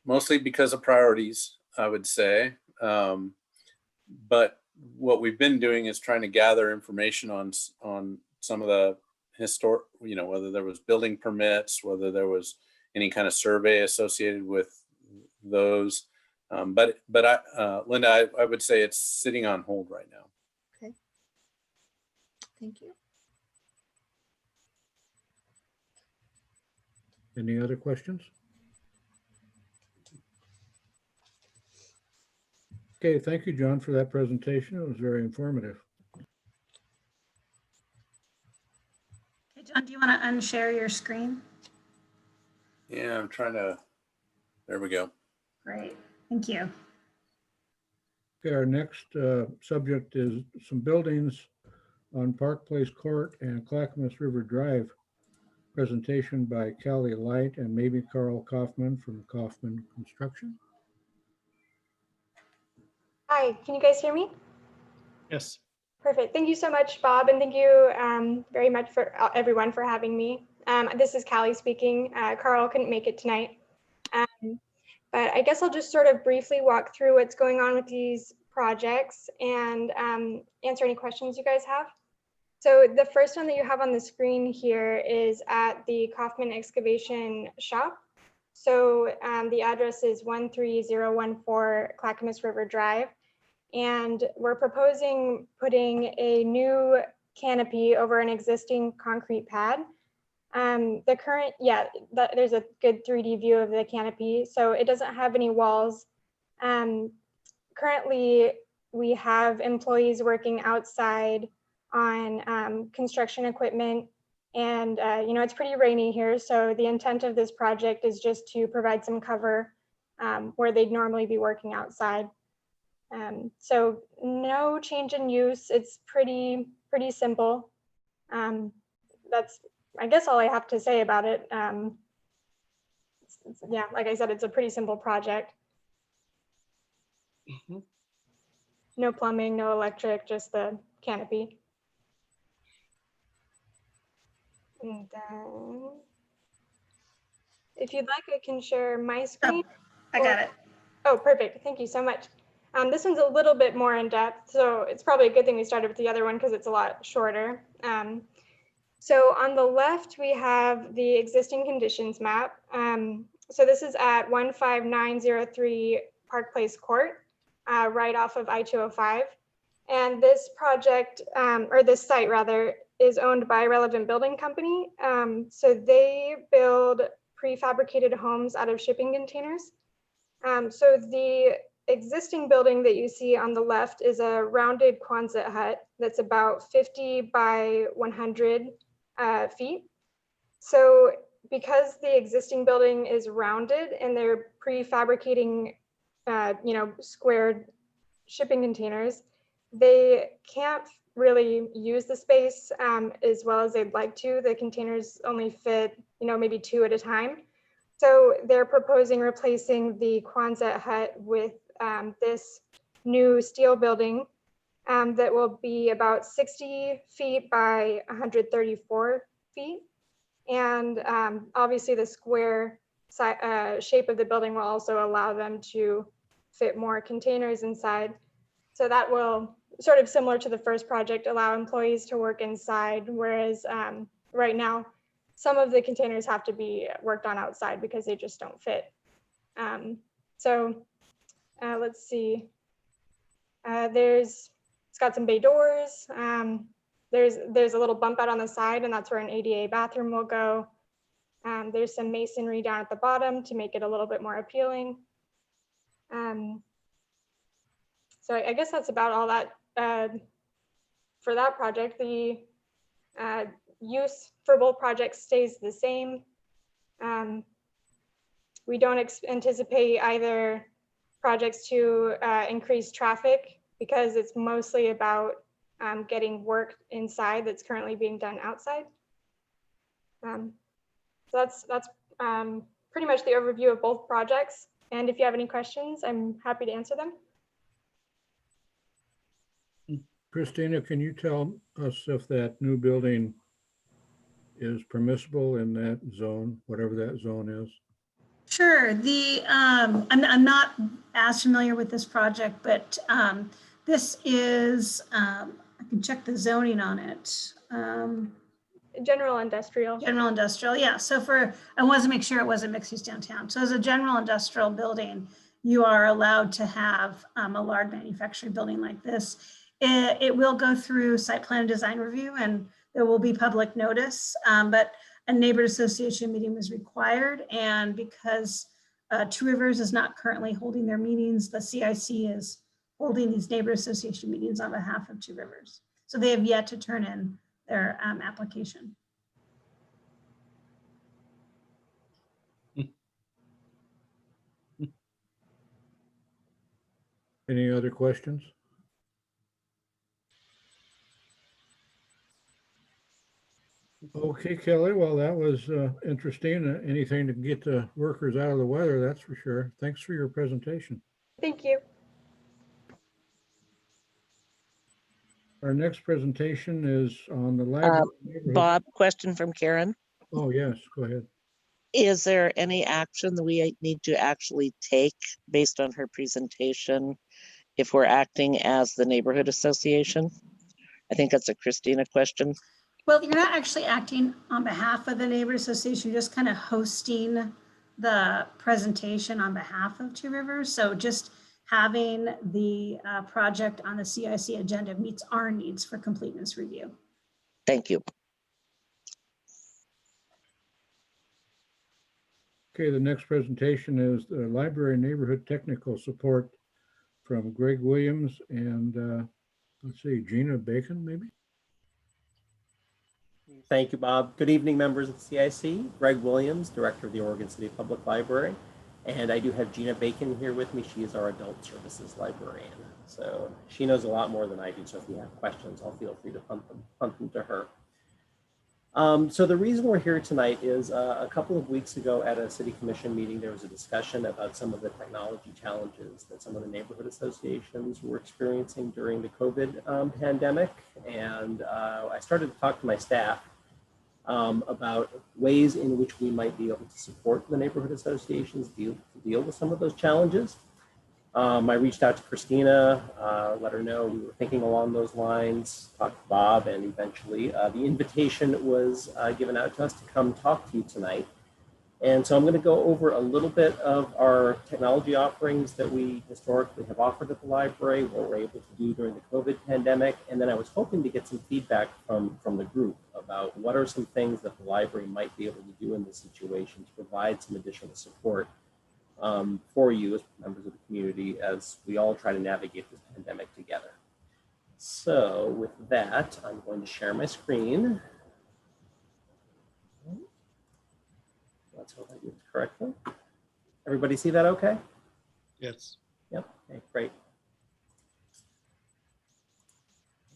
mostly because of priorities, I would say. But what we've been doing is trying to gather information on some of the historic, whether there was building permits, whether there was any kind of survey associated with those. But Linda, I would say it's sitting on hold right now. Okay. Thank you. Any other questions? Okay, thank you, John, for that presentation. It was very informative. Okay, John, do you want to unshare your screen? Yeah, I'm trying to, there we go. Great, thank you. Okay, our next subject is some buildings on Park Place Court and Clackamas River Drive. Presentation by Callie Light and maybe Carl Kaufman from Kaufman Construction. Hi, can you guys hear me? Yes. Perfect. Thank you so much, Bob, and thank you very much for everyone for having me. This is Callie speaking. Carl couldn't make it tonight. But I guess I'll just sort of briefly walk through what's going on with these projects and answer any questions you guys have. So the first one that you have on the screen here is at the Kaufman Excavation Shop. So the address is 13014 Clackamas River Drive. And we're proposing putting a new canopy over an existing concrete pad. The current, there's a good 3D view of the canopy. So it doesn't have any walls. Currently, we have employees working outside on construction equipment. And, it's pretty rainy here. So the intent of this project is just to provide some cover where they'd normally be working outside. So no change in use. It's pretty simple. That's, I guess, all I have to say about it. Yeah, like I said, it's a pretty simple project. Mm-hmm. No plumbing, no electric, just the canopy. And then, if you'd like, I can share my screen. I got it. Oh, perfect. Thank you so much. This one's a little bit more in depth, so it's probably a good thing we started with the other one because it's a lot shorter. So on the left, we have the existing conditions map. So this is at 15903 Park Place Court, right off of I-205. And this project, or this site rather, is owned by Relevant Building Company. So they build prefabricated homes out of shipping containers. So the existing building that you see on the left is a rounded Quonset hut that's about 50 by 100 feet. So because the existing building is rounded and they're prefabricating, squared shipping containers, they can't really use the space as well as they'd like to. The containers only fit, maybe 2 at a time. So they're proposing replacing the Quonset hut with this new steel building that will be about 60 feet by 134 feet. And obviously the square shape of the building will also allow them to fit more containers inside. So that will, sort of similar to the first project, allow employees to work inside, whereas right now, some of the containers have to be worked on outside because they just don't fit. Let's see. It's got some bay doors. There's a little bump out on the side, and that's where an ADA bathroom will go. There's some masonry down at the bottom to make it a little bit more appealing. So I guess that's about all that for that project. The use for both projects stays the same. We don't anticipate either projects to increase traffic because it's mostly about getting work inside that's currently being done outside. So that's pretty much the overview of both projects. And if you have any questions, I'm happy to answer them. Christina, can you tell us if that new building is permissible in that zone, whatever that zone is? Sure. I'm not as familiar with this project, but this is, I can check the zoning on it. General industrial. General industrial, yeah. So I wanted to make sure it wasn't mixed use downtown. So it's a general industrial building. you are allowed to have a large manufacturing building like this. It will go through site plan and design review, and there will be public notice, but a neighborhood association meeting was required. And because Two Rivers is not currently holding their meetings, the CIC is holding these neighborhood association meetings on behalf of Two Rivers. So they have yet to turn in their application. Any other questions? Okay, Kelly, well, that was interesting. Anything to get the workers out of the weather, that's for sure. Thanks for your presentation. Thank you. Our next presentation is on the library. neighborhood- Bob, question from Karen. Oh, yes, go ahead. Is there any action that we need to actually take based on her presentation if we're acting as the neighborhood association? I think that's a Christina question. Well, you're not actually acting on behalf of the neighborhood association, you're just kind of hosting the presentation on behalf of Two Rivers. So just having the project on the CIC agenda meets our needs for completeness review. Thank you. Okay, the next presentation is the library neighborhood technical support from Greg Williams and let's see, Gina Bacon, maybe? Thank you, Bob. Good evening, members of the CIC. Greg Williams, Director of the Oregon City Public Library. And I do have Gina Bacon here with me. She is our Adult Services Librarian. So she knows a lot more than I do. So if you have questions, I'll feel free to punt them to her. So the reason we're here tonight is a couple of weeks ago at a city commission meeting, there was a discussion about some of the technology challenges that some of the neighborhood associations were experiencing during the COVID pandemic. And I started to talk to my staff about ways in which we might be able to support the neighborhood associations deal with some of those challenges. I reached out to Christina, let her know we were thinking along those lines, talked to Bob, and eventually the invitation was given out to us to come talk to you tonight. And so I'm going to go over a little bit of our technology offerings that we historically have offered at the library, what we're able to do during the COVID pandemic. And then I was hoping to get some feedback from the group about what are some things that the library might be able to do in this situation to provide some additional support for you as members of the community as we all try to navigate this pandemic together. So with that, I'm going to share my screen. Let's hope I do this correctly. Everybody see that okay? Yes. Yep, okay, great.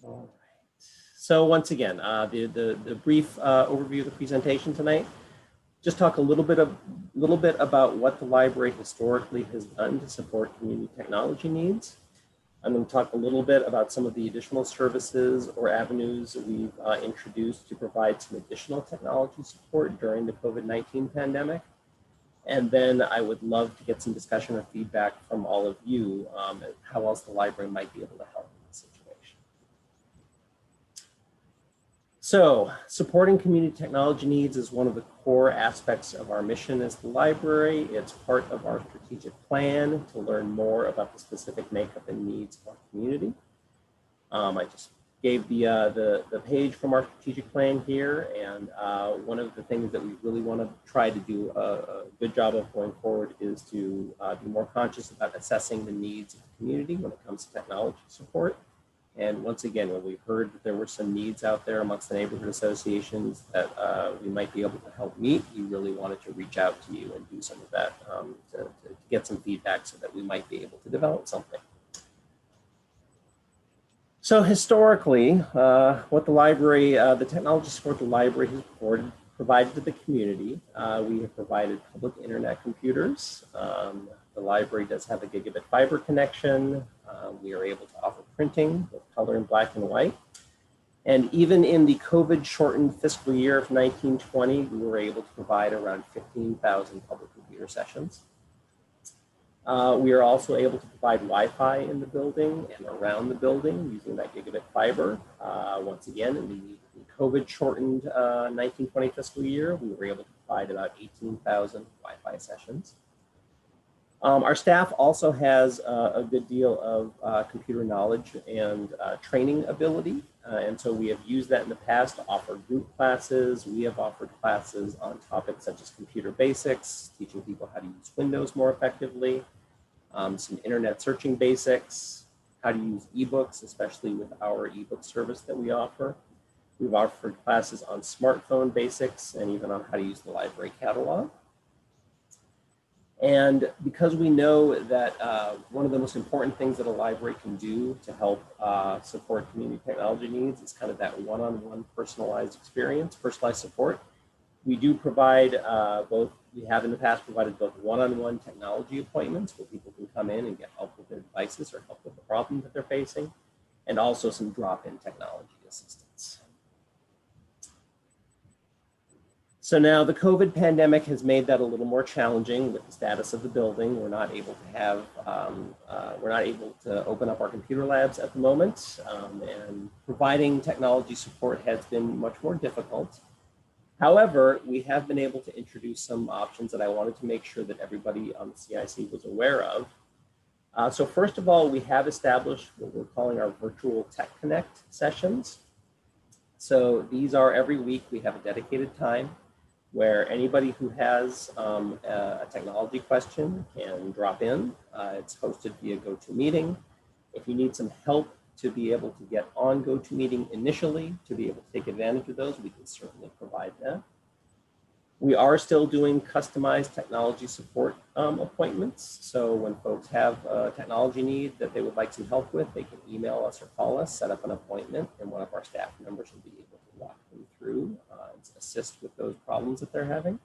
All right. So once again, the brief overview of the presentation tonight. Just talk a little bit about what the library historically has done to support community technology needs. I'm going to talk a little bit about some of the additional services or avenues that we've introduced to provide some additional technology support during the COVID-19 pandemic. And then I would love to get some discussion or feedback from all of you how else the library might be able to help in this situation. So supporting community technology needs is one of the core aspects of our mission as the library. It's part of our strategic plan to learn more about the specific makeup and needs of our community. I just gave the page from our strategic plan here, and one of the things that we really want to try to do a good job of going forward is to be more conscious about assessing the needs of the community when it comes to technology support. And once again, when we heard that there were some needs out there amongst the neighborhood associations that we might be able to help meet, we really wanted to reach out to you and do some of that to get some feedback so that we might be able to develop something. So historically, what the library, the technology support the library has provided to the community, we have provided public internet computers. The library does have a gigabit fiber connection. We are able to offer printing with color in black and white. And even in the COVID shortened fiscal year of 1920, we were able to provide around 15,000 public computer sessions. We are also able to provide Wi-Fi in the building and around the building using that gigabit fiber. Once again, in the COVID shortened 1920 fiscal year, we were able to provide about 18,000 Wi-Fi sessions. Our staff also has a good deal of computer knowledge and training ability. And so we have used that in the past to offer group classes. We have offered classes on topics such as computer basics, teaching people how to use Windows more effectively, some internet searching basics, how to use ebooks, especially with our ebook service that we offer. We've offered classes on smartphone basics and even on how to use the library catalog. And because we know that one of the most important things that a library can do to help support community technology needs is kind of that one-on-one personalized experience, personalized support. We do provide we have in the past provided both one-on-one technology appointments where people can come in and get help with their devices or help with the problem that they're facing, and also some drop-in technology assistance. So now the COVID pandemic has made that a little more challenging with the status of the building. We're not able to have, we're not able to open up our computer labs at the moment, and providing technology support has been much more difficult. However, we have been able to introduce some options that I wanted to make sure that everybody on the CIC was aware of. So first of all, we have established what we're calling our virtual Tech Connect sessions. So these are every week, we have a dedicated time where anybody who has a technology question can drop in. It's hosted via GoToMeeting. If you need some help to be able to get on GoToMeeting initially, to be able to take advantage of those, we can certainly provide that. We are still doing customized technology support appointments. So when folks have a technology need that they would like some help with, they can email us or call us, set up an appointment, and one of our staff members will be able to walk them through and assist with those problems that they're having.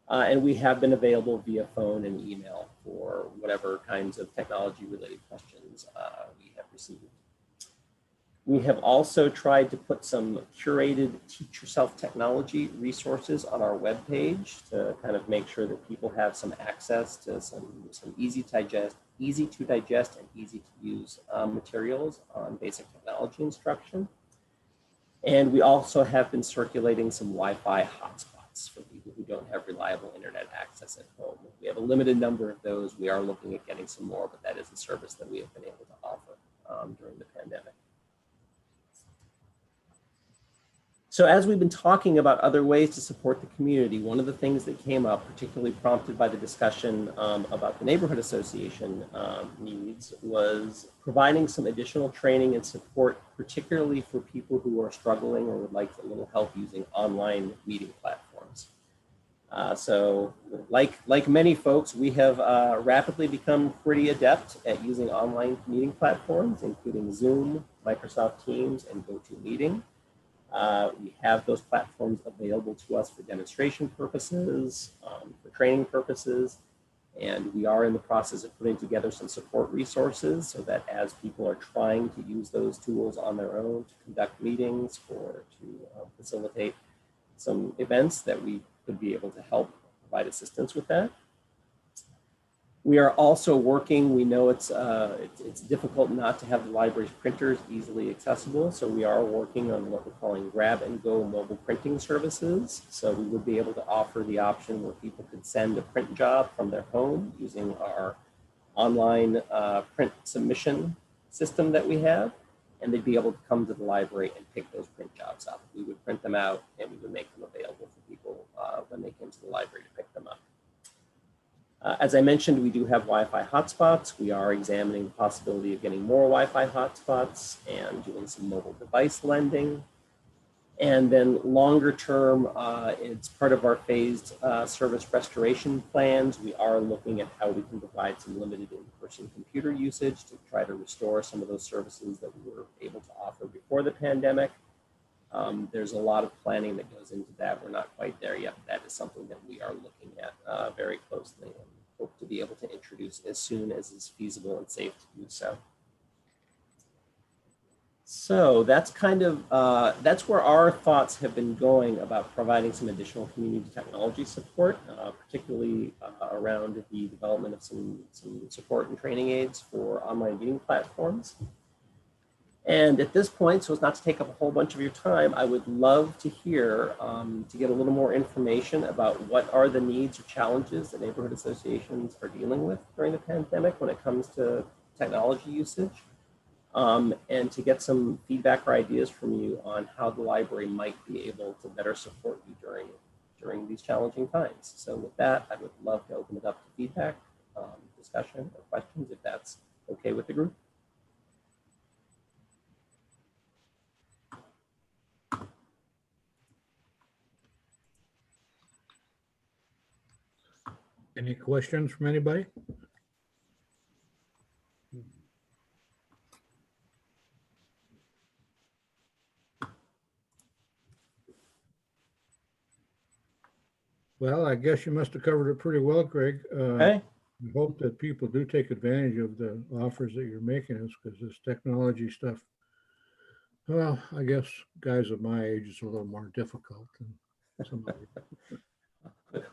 And we have been available via phone and email for whatever kinds of technology related questions we have received. We have also tried to put some curated teach yourself technology resources on our webpage to kind of make sure that people have some access to some easy to digest and easy to use materials on basic technology instruction. And we also have been circulating some Wi-Fi hotspots for people who don't have reliable internet access at home. We have a limited number of those. We are looking at getting some more, but that is a service that we have been able to offer during the pandemic. So as we've been talking about other ways to support the community, one of the things that came up, particularly prompted by the discussion about the neighborhood association needs, was providing some additional training and support, particularly for people who are struggling or would like a little help using online meeting platforms. So like many folks, we have rapidly become pretty adept at using online meeting platforms, including Zoom, Microsoft Teams, and GoToMeeting. We have those platforms available to us for demonstration purposes, for training purposes, and we are in the process of putting together some support resources so that as people are trying to use those tools on their own to conduct meetings or to facilitate some events, that we could be able to help provide assistance with that. We are also working, we know it's difficult not to have the library's printers easily accessible, so we are working on what we're calling grab and go mobile printing services. So we would be able to offer the option where people could send a print job from their home using our online print submission system that we have, and they'd be able to come to the library and pick those print jobs up. We would print them out and we would make them available for people when they came to the library to pick them up. As I mentioned, we do have Wi-Fi hotspots. We are examining the possibility of getting more Wi-Fi hotspots and doing some mobile device lending. And then longer term, it's part of our phased service restoration plans. We are looking at how we can provide some limited in-person computer usage to try to restore some of those services that we were able to offer before the pandemic. There's a lot of planning that goes into that. We're not quite there yet. That is something that we are looking at very closely and hope to be able to introduce as soon as is feasible and safe to do so. So that's kind of, that's where our thoughts have been going about providing some additional community technology support, particularly around the development of some support and training aids for online meeting platforms. And at this point, so as not to take up a whole bunch of your time, I would love to hear, to get a little more information about what are the needs or challenges that neighborhood associations are dealing with during the pandemic when it comes to technology usage, and to get some feedback or ideas from you on how the library might be able to better support you during these challenging times. So with that, I would love to open it up to feedback, discussion, or questions, if that's okay with the group. Any questions from anybody? Well, I guess you must have covered it pretty well, Greg. Okay. I hope that people do take advantage of the offers that you're making us, because this technology stuff, well, I guess guys of my age is a little more difficult than some of you.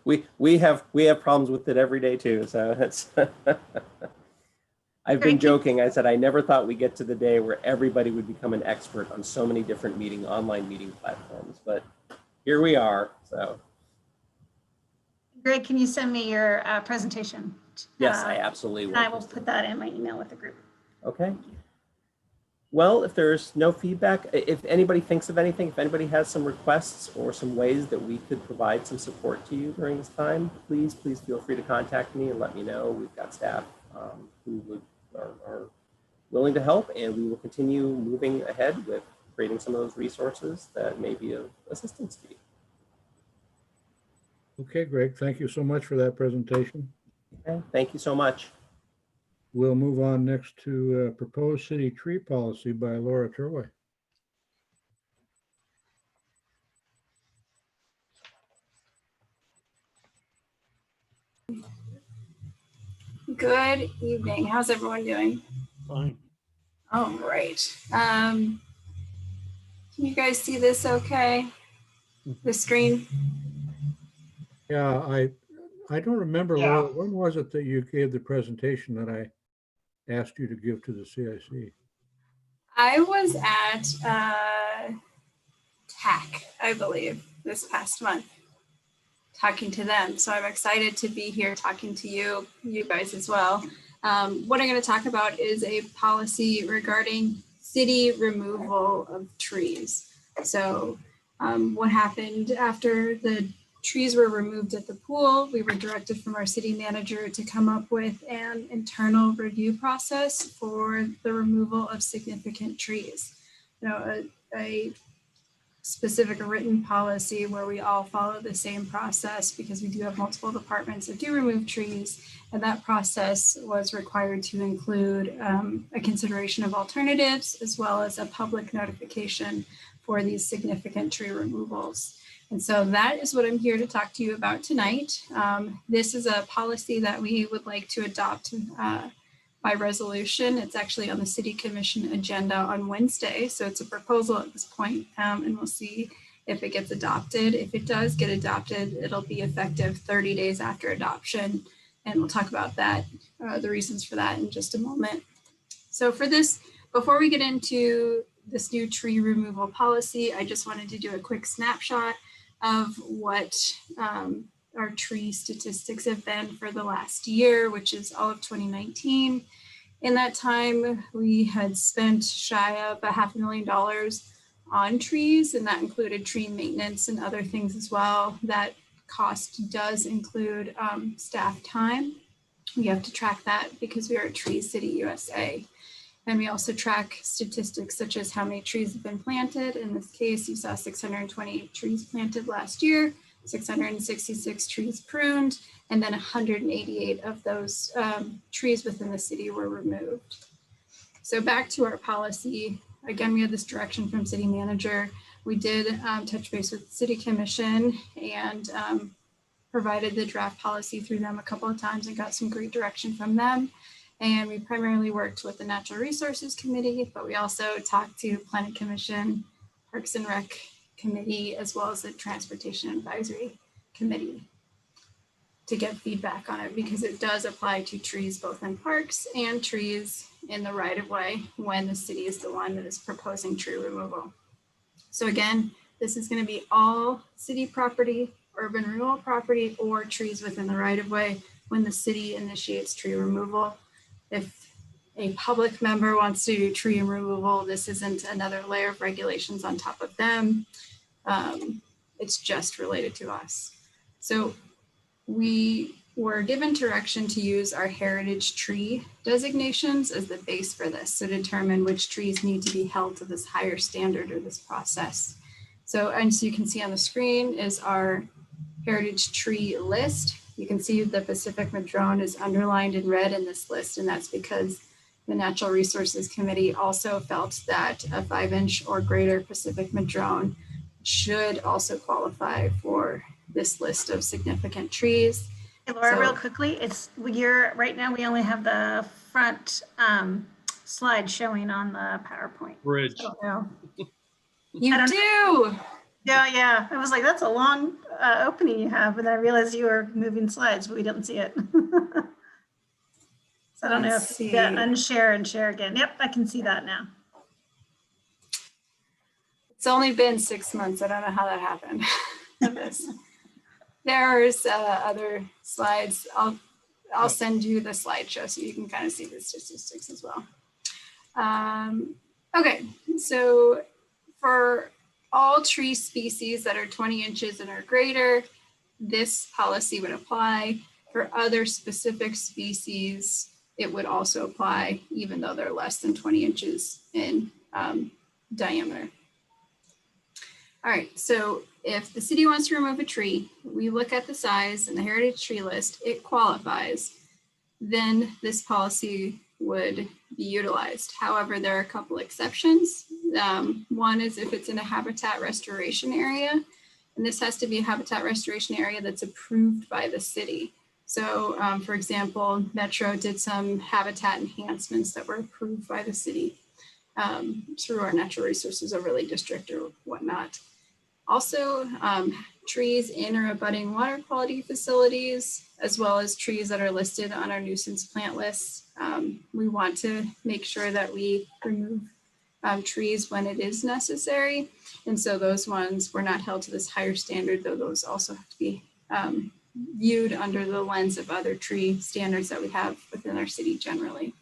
We have problems with it every day too. So it's I've been joking. I said I never thought we'd get to the day where everybody would become an expert on so many different online meeting platforms, but here we are. So Greg, can you send me your presentation? yes, I absolutely will. I will put that in my email with the group. Okay. Well, if there's no feedback, if anybody thinks of anything, if anybody has some requests or some ways that we could provide some support to you during this time, please feel free to contact me and let me know. We've got staff who are willing to help, and we will continue moving ahead with creating some of those resources that may be of assistance to you. Okay, Greg, thank you so much for that presentation. Okay, thank you so much. We'll move on next to proposed city tree policy by Laura Turway. Good evening. How's everyone doing? Fine. Oh, great. Can you guys see this okay? The screen? Yeah, I don't remember, Yeah. Laura, when was it that you gave the presentation that I asked you to give to the CIC? I was at TAC, I believe, this past month, talking to them. So I'm excited to be here talking to you guys as well. What I'm going to talk about is a policy regarding city removal of trees. So what happened after the trees were removed at the pool, we were directed from our city manager to come up with an internal review process for the removal of significant trees. You know, a specific written policy where we all follow the same process, because we do have multiple departments that do remove trees, and that process was required to include a consideration of alternatives as well as a public notification for these significant tree removals. And so that is what I'm here to talk to you about tonight. This is a policy that we would like to adopt by resolution. It's actually on the City Commission agenda on Wednesday. So it's a proposal at this point, and we'll see if it gets adopted. If it does get adopted, it'll be effective 30 days after adoption. And we'll talk about that, the reasons for that in just a moment. So for this, before we get into this new tree removal policy, I just wanted to do a quick snapshot of what our tree statistics have been for the last year, which is all of 2019. In that time, we had spent shy of $500,000 on trees, and that included tree maintenance and other things as well. That cost does include staff time. We have to track that because we are a Tree City USA. And we also track statistics such as how many trees have been planted. In this case, you saw 628 trees planted last year, 666 trees pruned, and then 188 of those trees within the city were removed. So back to our policy. Again, we had this direction from city manager. We did touch base with the City Commission and provided the draft policy through them a couple of times and got some great direction from them. And we primarily worked with the Natural Resources Committee, but we also talked to Planning Commission, Parks and Rec Committee, as well as the Transportation Advisory Committee. to get feedback on it, because it does apply to trees both in parks and trees in the right of way when the city is the one that is proposing tree removal. So again, this is going to be all city property, urban renewal property, or trees within the right of way when the city initiates tree removal. If a public member wants to do tree removal, this isn't another layer of regulations on top of them. It's just related to us. So we were given direction to use our heritage tree designations as the base for this, to determine which trees need to be held to this higher standard or this process. So as you can see on the screen is our heritage tree list. You can see the Pacific Madrone is underlined in red in this list, and that's because the Natural Resources Committee also felt that a 5-inch or greater Pacific Madrone should also qualify for this list of significant trees. Hey, Laura, So- real quickly, right now we only have the front slide showing on the PowerPoint. Bridge. I don't know. You I don't do. Yeah. I was like, that's a long opening you have, and I realized you were moving slides, but we didn't see it. So I don't know Let's if you got see. unshare and share again. Yep, I can see that now. It's only been 6 months. I don't know how that happened. There's other slides. I'll send you the slideshow so you can kind of see the statistics as well. Okay, so for all tree species that are 20 inches and or greater, this policy would apply. For other specific species, it would also apply, even though they're less than 20 inches in diameter. All right, so if the city wants to remove a tree, we look at the size in the heritage tree list, it qualifies, then this policy would be utilized. However, there are a couple exceptions. One is if it's in a habitat restoration area, and this has to be a habitat restoration area that's approved by the city. So for example, Metro did some habitat enhancements that were approved by the city through our natural resources overlay district or whatnot. Also, trees in or abutting water quality facilities, as well as trees that are listed on our nuisance plant list. We want to make sure that we remove trees when it is necessary. And so those ones were not held to this higher standard, though those also have to be viewed under the lens of other tree standards that we have within our city generally.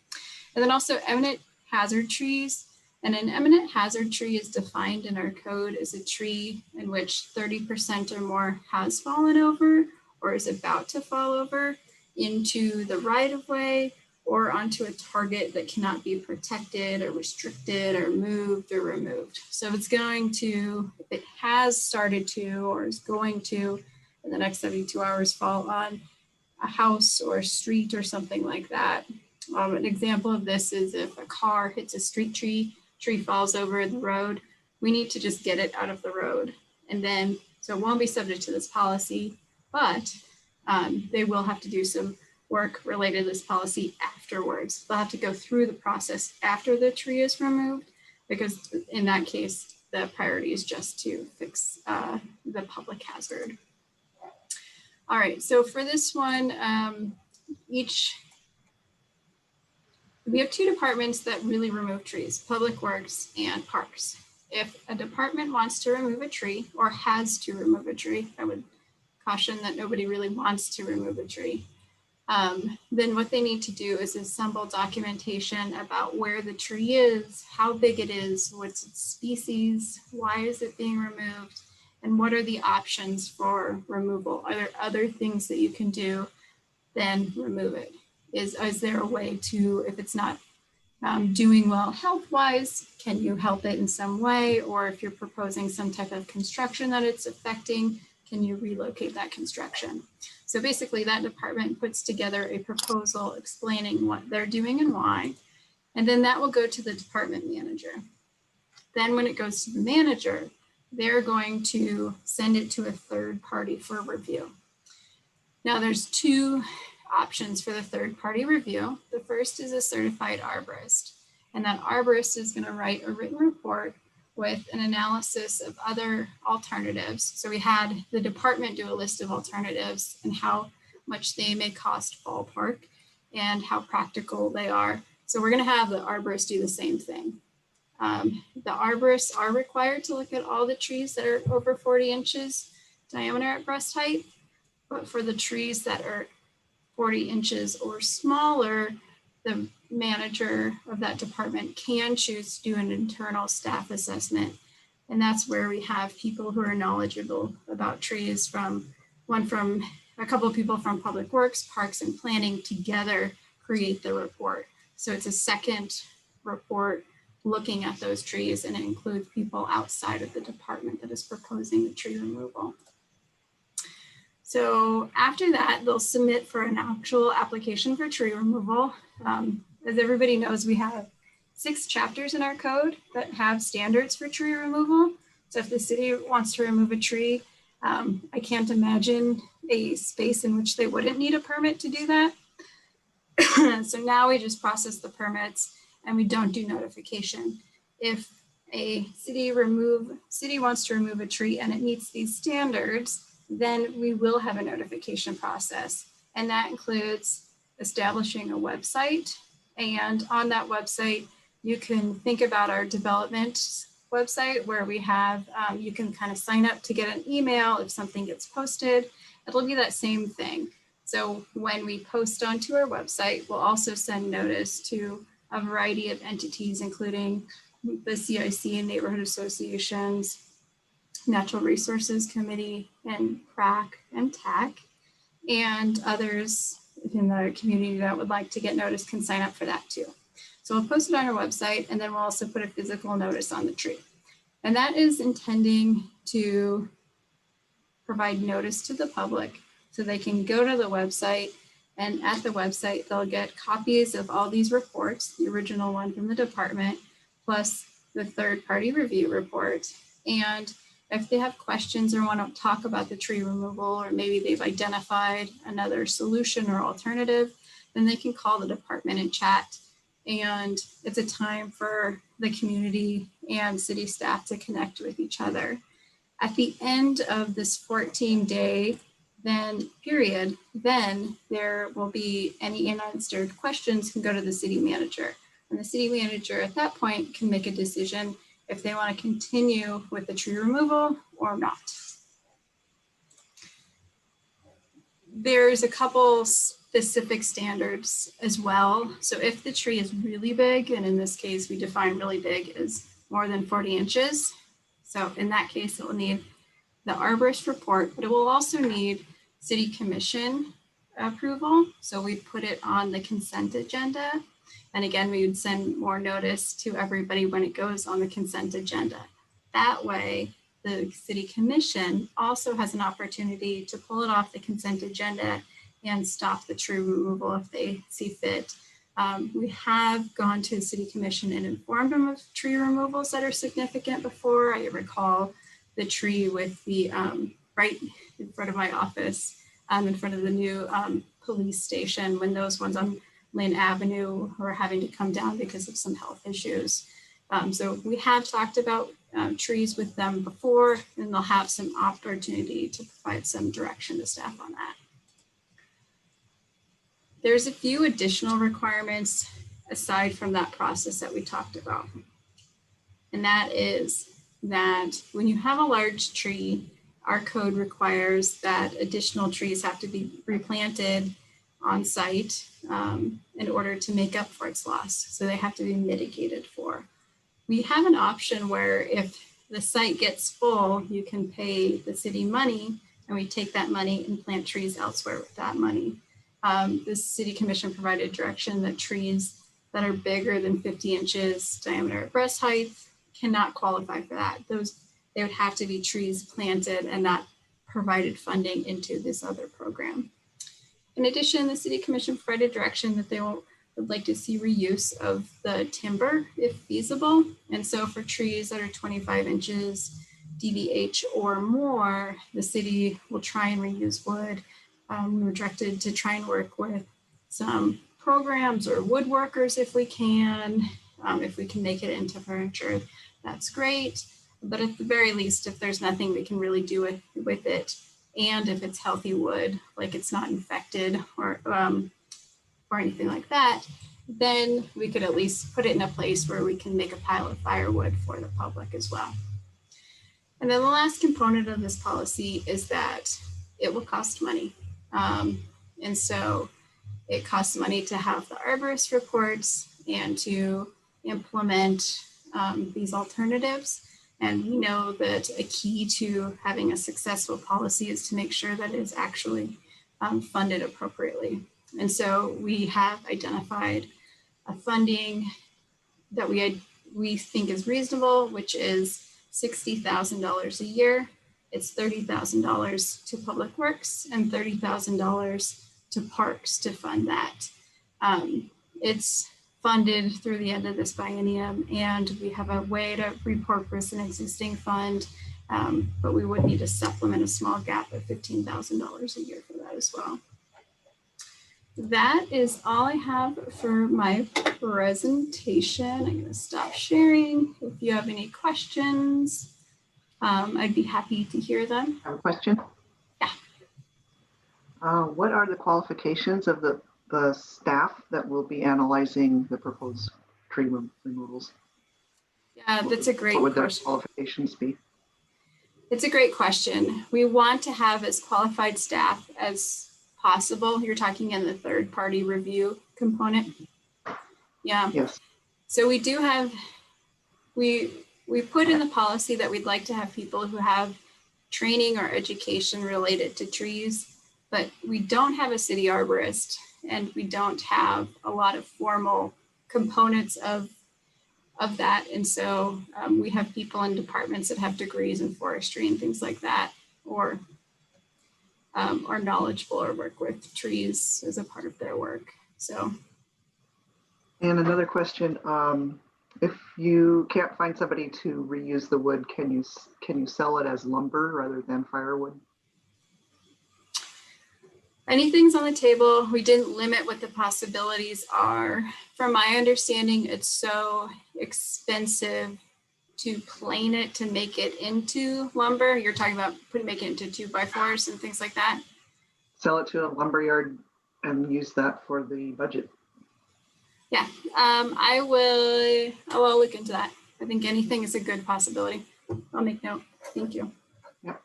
And then also eminent hazard trees. And an eminent hazard tree is defined in our code as a tree in which 30% or more has fallen over or is about to fall over into the right of way or onto a target that cannot be protected or restricted or moved or removed. So if it has started to or is going to in the next 72 hours fall on a house or a street or something like that. An example of this is if a car hits a street tree falls over the road, we need to just get it out of the road. And then, so it won't be subject to this policy, but they will have to do some work related to this policy afterwards. They'll have to go through the process after the tree is removed, because in that case, the priority is just to fix the public hazard. All right, so for this one, we have two departments that really remove trees, Public Works and Parks. If a department wants to remove a tree or has to remove a tree, I would caution that nobody really wants to remove a tree. Then what they need to do is assemble documentation about where the tree is, how big it is, what's its species, why is it being removed, and what are the options for removal? Are there other things that you can do than remove it? Is there a way to, if it's not doing well health-wise, can you help it in some way? Or if you're proposing some type of construction that it's affecting, can you relocate that construction? So basically that department puts together a proposal explaining what they're doing and why, and then that will go to the department manager. Then when it goes to the manager, they're going to send it to a third party for review. Now there's two options for the third party review. The first is a certified arborist, and that arborist is going to write a written report with an analysis of other alternatives. So we had the department do a list of alternatives and how much they may cost ballpark and how practical they are. So we're going to have the arborists do the same thing. The arborists are required to look at all the trees that are over 40 inches diameter at breast height, but for the trees that are 40 inches or smaller, the manager of that department can choose to do an internal staff assessment. And that's where we have people who are knowledgeable about trees a couple of people from Public Works, Parks and Planning together create the report. So it's a second report looking at those trees, and it includes people outside of the department that is proposing the tree removal. So after that, they'll submit for an actual application for tree removal. As everybody knows, we have 6 chapters in our code that have standards for tree removal. So if the city wants to remove a tree, I can't imagine a space in which they wouldn't need a permit to do that. So now we just process the permits and we don't do notification. If a city wants to remove a tree and it meets these standards, then we will have a notification process. And that includes establishing a website. And on that website, you can think about our development website where we have, you can kind of sign up to get an email if something gets posted. It'll be that same thing. So when we post onto our website, we'll also send notice to a variety of entities, including the CIC and neighborhood associations, Natural Resources Committee, and CRAC and TAC, and others in the community that would like to get notice can sign up for that too. So we'll post it on our website, and then we'll also put a physical notice on the tree. And that is intending to provide notice to the public so they can go to the website, and at the website, they'll get copies of all these reports, the original one from the department, plus the third-party review report. And if they have questions or want to talk about the tree removal, or maybe they've identified another solution or alternative, then they can call the department and chat. And it's a time for the community and city staff to connect with each other. At the end of this 14-day period, then there will be any unanswered questions can go to the city manager. And the city manager at that point can make a decision if they want to continue with the tree removal or not. There's a couple specific standards as well. So if the tree is really big, and in this case, we define really big as more than 40 inches. So in that case, it will need the arborist report, but it will also need city commission approval. So we put it on the consent agenda. And again, we would send more notice to everybody when it goes on the consent agenda. That way, the city commission also has an opportunity to pull it off the consent agenda and stop the tree removal if they see fit. We have gone to the city commission and informed them of tree removals that are significant before. I recall the tree with the right in front of my office, in front of the new police station, when those ones on Lynn Avenue were having to come down because of some health issues. So we have talked about trees with them before, and they'll have some opportunity to provide some direction to staff on that. There's a few additional requirements aside from that process that we talked about. And that is that when you have a large tree, our code requires that additional trees have to be replanted on site in order to make up for its loss. So they have to be mitigated for. We have an option where if the site gets full, you can pay the city money, and we take that money and plant trees elsewhere with that money. The city commission provided direction that trees that are bigger than 50 inches diameter at breast height cannot qualify for that. They would have to be trees planted and not provided funding into this other program. In addition, the city commission provided direction that they would like to see reuse of the timber if feasible. And so for trees that are 25 inches DBH or more, the city will try and reuse wood. We were directed to try and work with some programs or woodworkers if we can. If we can make it into furniture, that's great. But at the very least, if there's nothing we can really do with it, and if it's healthy wood, like it's not infected or anything like that, then we could at least put it in a place where we can make a pile of firewood for the public as well. And then the last component of this policy is that it will cost money. And so it costs money to have the arborist reports and to implement these alternatives. And we know that a key to having a successful policy is to make sure that it's actually funded appropriately. And so we have identified a funding that we think is reasonable, which is $60,000 a year. It's $30,000 to Public Works and $30,000 to Parks to fund that. It's funded through the end of this biennium, and we have a way to repurpose an existing fund, but we would need to supplement a small gap of $15,000 a year for that as well. That is all I have for my presentation. I'm going to stop sharing. If you have any questions, I'd be happy to hear them. I have a question. Yeah. What are the qualifications of the staff that will be analyzing the proposed tree removals? Yeah, that's a great question. What would their question. qualifications be? It's a great question. We want to have as qualified staff as possible. You're talking in the third-party review component. Yeah. Yes. So we do have, we put in the policy that we'd like to have people who have training or education related to trees, but we don't have a city arborist, and we don't have a lot of formal components of that. And so we have people in departments that have degrees in forestry and things like that, or are knowledgeable or work with trees as a part of their work. So. And another question, if you can't find somebody to reuse the wood, can you sell it as lumber rather than firewood? Anything's on the table. We didn't limit what the possibilities are. From my understanding, it's so expensive to plane it to make it into lumber. You're talking about making it into 2x4s and things like that. Sell it to a lumberyard and use that for the budget. Yeah, I will look into that. I think anything is a good possibility. I'll make note. Thank you. Yep.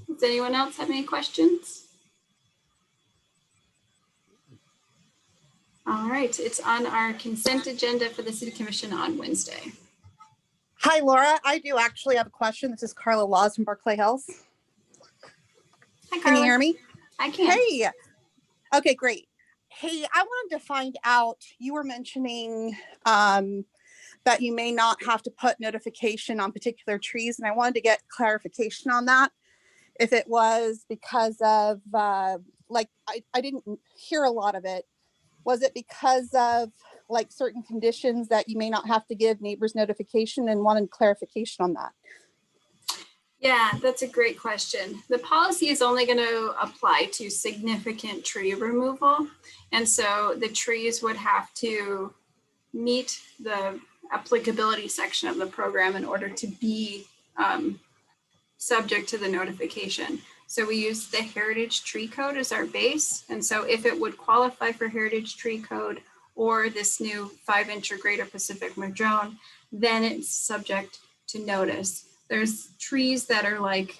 Does anyone else have any questions? All right, it's on our consent agenda for the City Commission on Wednesday. Hi, Laura. I do actually have a question. This is Carla Laws from Berkeley Hills. Hi, Carla. Can you hear me? I can. Hey. Okay, great. Hey, I wanted to find out, you were mentioning that you may not have to put notification on particular trees, and I wanted to get clarification on that. If it was because of, like, I didn't hear a lot of it. Was it because of like certain conditions that you may not have to give neighbors notification, and wanted clarification on that? Yeah, that's a great question. The policy is only going to apply to significant tree removal. And so the trees would have to meet the applicability section of the program in order to be subject to the notification. So we use the Heritage Tree Code as our base. And so if it would qualify for Heritage Tree Code or this new 5-inch or greater Pacific Madrone, then it's subject to notice. There's trees that are like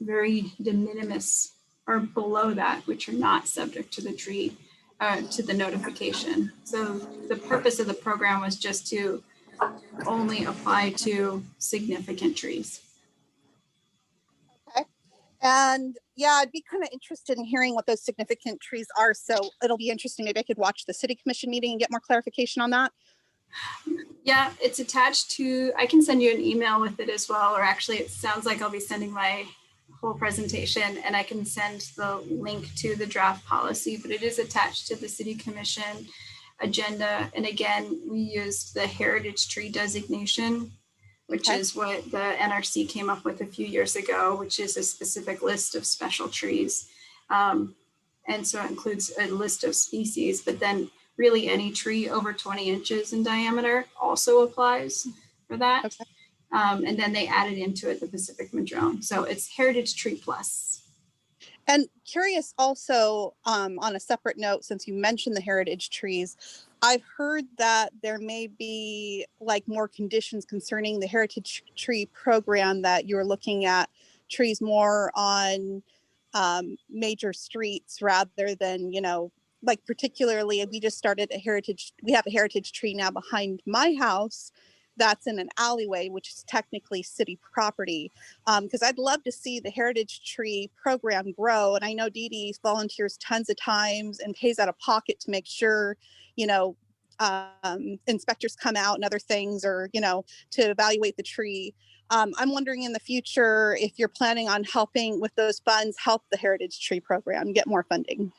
very de minimis or below that, which are not subject to the tree, to the notification. So the purpose of the program was just to only apply to significant trees. Okay. And yeah, I'd be kind of interested in hearing what those significant trees are. So it'll be interesting. Maybe I could watch the City Commission meeting and get more clarification on that. Yeah, it's attached to, I can send you an email with it as well, or actually it sounds like I'll be sending my whole presentation, and I can send the link to the draft policy, but it is attached to the City Commission agenda. And again, we used the Heritage Tree designation, which is what the NRC came up with a few years ago, which is a specific list of special trees. And so it includes a list of species, but then really any tree over 20 inches in diameter also applies for that. And then they added into it the Pacific Madrone. So it's Heritage Tree Plus. And curious also, on a separate note, since you mentioned the heritage trees, I've heard that there may be like more conditions concerning the heritage tree program, that you're looking at trees more on major streets rather than, you know, like particularly we just started we have a heritage tree now behind my house that's in an alleyway, which is technically city property. Because I'd love to see the heritage tree program grow. And I know Dee Dee volunteers tons of times and pays out of pocket to make sure, you know, inspectors come out and other things, or, you know, to evaluate the tree. I'm wondering in the future if you're planning on helping with those funds, help the heritage tree program get more funding.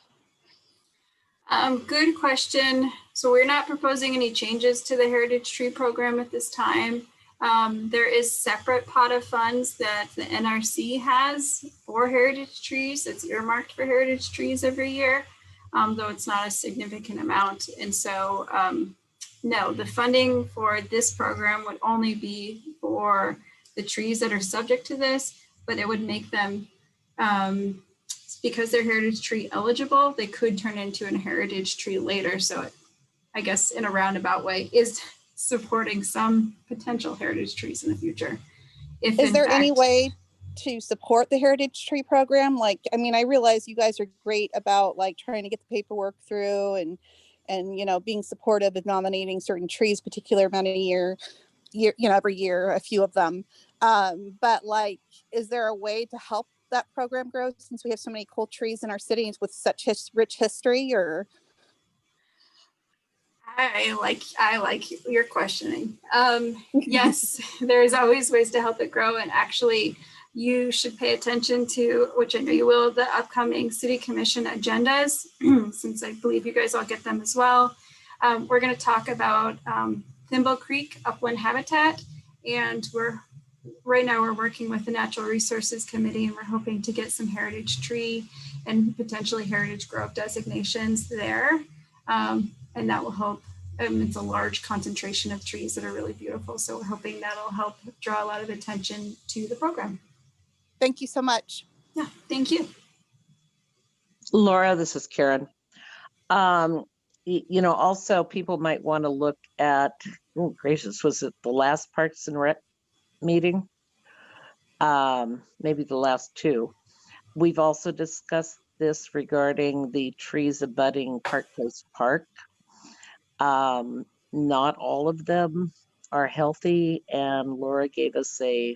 Good question. So we're not proposing any changes to the Heritage Tree program at this time. There is separate pot of funds that the NRC has for heritage trees. It's earmarked for heritage trees every year, though it's not a significant amount. And so, no, the funding for this program would only be for the trees that are subject to this, but it would make them, because they're heritage tree eligible, they could turn into a heritage tree later. So it, I guess in a roundabout way, is supporting some potential heritage trees in the future. Is there any way to support the heritage tree program? Like, I mean, I realize you guys are great about like trying to get the paperwork through and you know, being supportive of nominating certain trees, particular amount of year, you know, every year, a few of them. But like, is there a way to help that program grow, since we have so many cool trees in our cities with such rich history? Or I like your questioning. Yes, there's always ways to help it grow. And actually, you should pay attention to, which I know you will, the upcoming city commission agendas, since I believe you guys all get them as well. We're going to talk about Thimble Creek upland habitat, and right now we're working with the Natural Resources Committee, and we're hoping to get some heritage tree and potentially heritage grove designations there. And that will help. It's a large concentration of trees that are really beautiful. So we're hoping that'll help draw a lot of attention to the program. Thank you so much. Yeah, thank you. Laura, this is Karen. You know, also people might want to look at, oh gracious, was it the last Parks and Rec meeting? Maybe the last two. We've also discussed this regarding the trees abutting Park Place Park. Not all of them are healthy, and Laura gave us a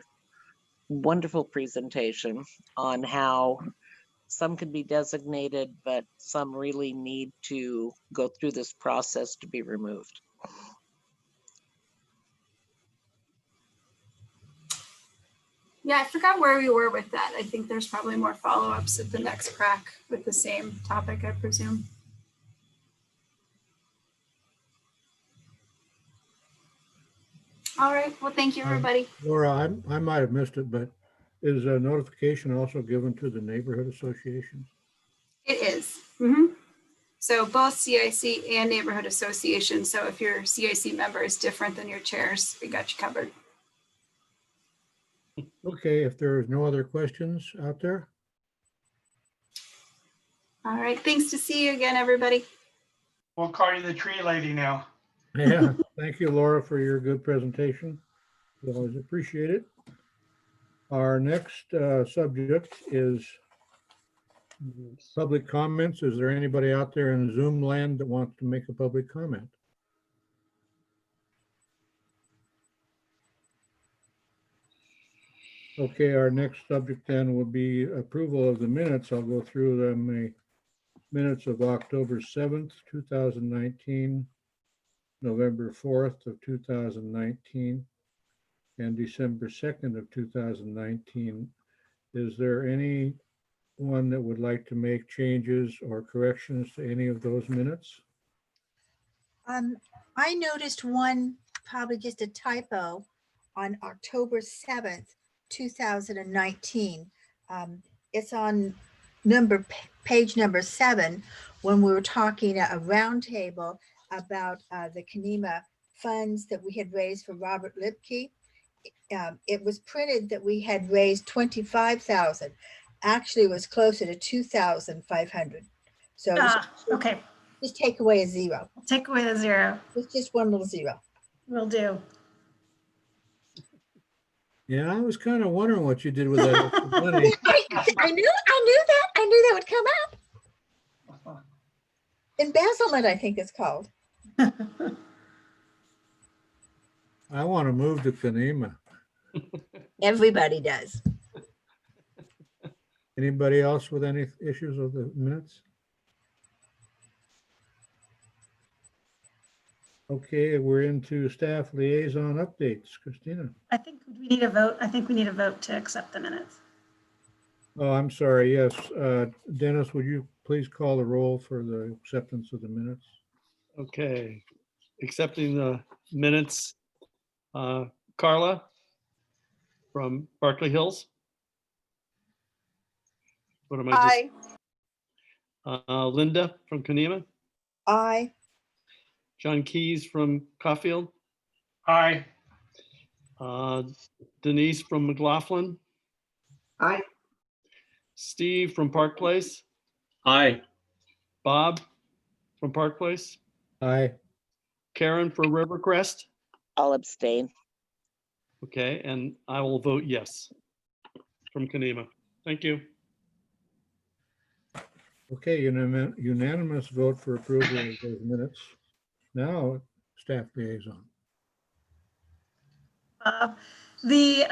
wonderful presentation on how some can be designated, but some really need to go through this process to be removed. Yeah, I forgot where we were with that. I think there's probably more follow-ups at the next crack with the same topic, I presume. All right, well, thank you, everybody. Laura, I might have missed it, but is a notification also given to the neighborhood associations? It is. Mm-hmm. So both CIC and neighborhood association. So if your CIC member is different than your chairs, we got you covered. Okay, if there is no other questions out there. All right, thanks to see you again, everybody. We'll call you the tree lady now. Yeah, thank you, Laura, for your good presentation. We always appreciate it. Our next subject is public comments. Is there anybody out there in Zoom land that wants to make a public comment? Okay, our next subject then will be approval of the minutes. I'll go through them. The minutes of October 7th, 2019, November 4th of 2019, and December 2nd of 2019. Is there anyone that would like to make changes or corrections to any of those minutes? I noticed one, probably just a typo, on October 7th, 2019. It's on page number 7, when we were talking at a roundtable about the Kenema funds that we had raised for Robert Lipke. it was printed that we had raised 25,000. Actually, it was closer to 2,500. So Okay, just take away a zero. take away the zero. It's just one little zero. Will do. Yeah, I was kind of wondering what you did with that extra money. I knew that would come up. Embezzlement, I think it's called. I want to move to Kanema. Everybody does. Anybody else with any issues with the minutes? Okay, we're into staff liaison updates. Christina. I think we need a vote. I think we need a vote to accept the minutes. Oh, I'm sorry. Yes. Dennis, would you please call the roll for the acceptance of the minutes? Okay, accepting the minutes. Carla from Berkeley Hills. What am I? Aye. Linda from Kanema. Aye. John Keys from Caulfield. Aye. Denise from McLaughlin. Aye. Steve from Park Place. Aye. Bob from Park Place. Aye. Karen for Rivercrest. I'll abstain. Okay, and I will vote yes from Kanema. Thank you. Okay, unanimous vote for approval of those minutes. Now, staff liaison. The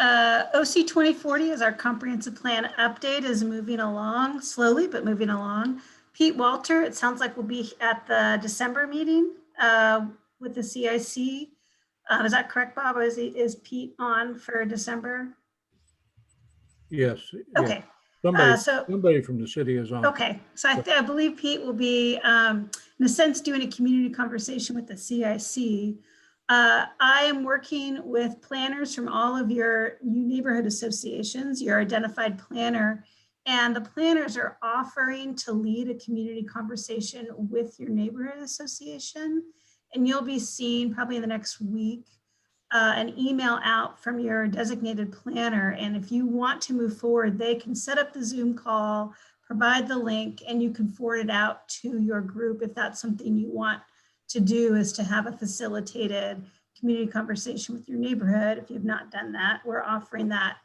OC 2040 is our comprehensive plan update is moving along slowly, but moving along. Pete Walter, it sounds like will be at the December meeting with the CIC. Is that correct, Bob? Or is Pete on for December? Yes. Okay. Somebody from the city is on. Okay, so I believe Pete will be, in a sense, doing a community conversation with the CIC. I am working with planners from all of your neighborhood associations, your identified planner, and the planners are offering to lead a community conversation with your neighborhood association. And you'll be seeing probably in the next week an email out from your designated planner. And if you want to move forward, they can set up the Zoom call, provide the link, and you can forward it out to your group if that's something you want to do, is to have a facilitated community conversation with your neighborhood. If you've not done that, we're offering that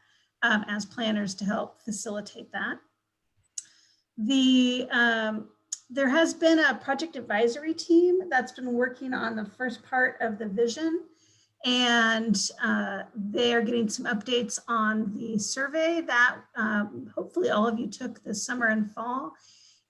as planners to help facilitate that. There has been a project advisory team that's been working on the first part of the vision, and they are getting some updates on the survey that hopefully all of you took this summer and fall.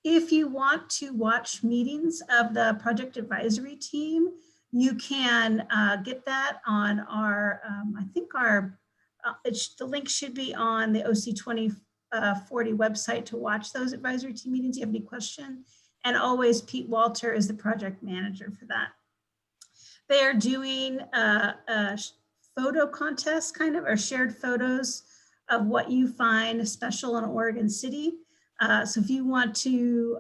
If you want to watch meetings of the project advisory team, you can get that on our, I think the link should be on the OC 2040 website to watch those advisory team meetings. If you have any question, and always Pete Walter is the project manager for that. They are doing a photo contest or shared photos of what you find special in Oregon City. So if you want to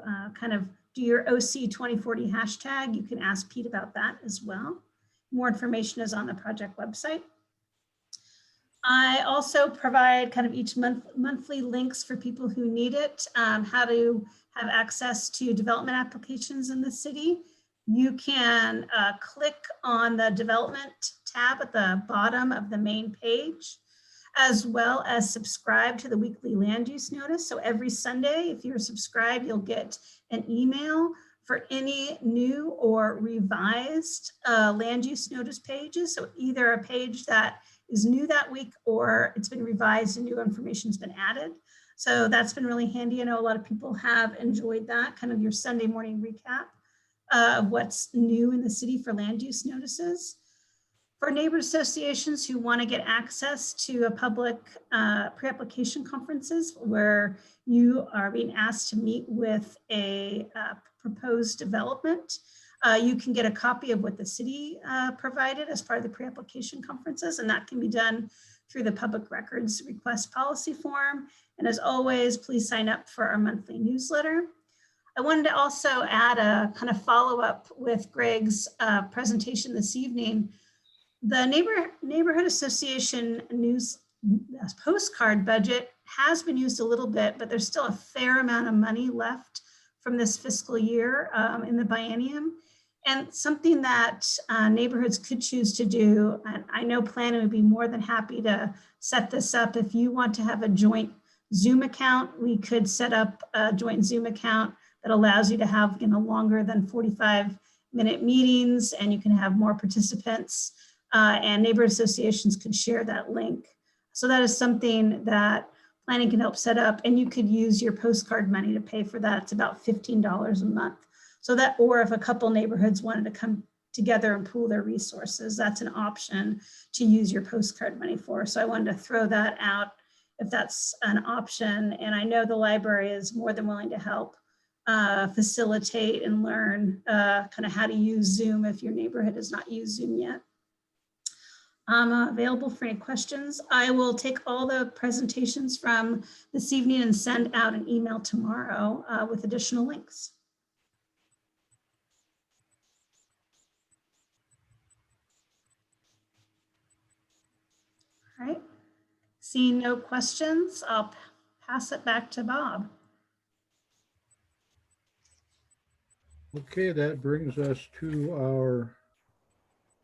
do your OC 2040 hashtag, you can ask Pete about that as well. More information is on the project website. I also provide each monthly links for people who need it, how to have access to development applications in the city. You can click on the development tab at the bottom of the main page, as well as subscribe to the weekly land use notice. So every Sunday, if you're subscribed, you'll get an email for any new or revised land use notice pages. So either a page that is new that week or it's been revised and new information's been added. So that's been really handy. I know a lot of people have enjoyed that, your Sunday morning recap of what's new in the city for land use notices. For neighbor associations who want to get access to a public pre-application conferences where you are being asked to meet with a proposed development, you can get a copy of what the city provided as part of the pre-application conferences, and that can be done through the public records request policy form. And as always, please sign up for our monthly newsletter. I wanted to also add a follow-up with Greg's presentation this evening. The neighborhood association news postcard budget has been used a little bit, but there's still a fair amount of money left from this fiscal year in the biennium. And something that neighborhoods could choose to do, and I know planning would be more than happy to set this up. If you want to have a joint Zoom account, we could set up a joint Zoom account that allows you to have, you know, longer than 45-minute meetings, and you can have more participants, and neighborhood associations could share that link. So that is something that planning can help set up, and you could use your postcard money to pay for that. It's about $15 a month. So that, or if a couple neighborhoods wanted to come together and pool their resources, that's an option to use your postcard money for. So I wanted to throw that out if that's an option. And I know the library is more than willing to help facilitate and learn kind of how to use Zoom if your neighborhood has not used Zoom yet. I'm available for any questions. I will take all the presentations from this evening and send out an email tomorrow with additional links. All right, seeing no questions, I'll pass it back to Bob. Okay, that brings us to our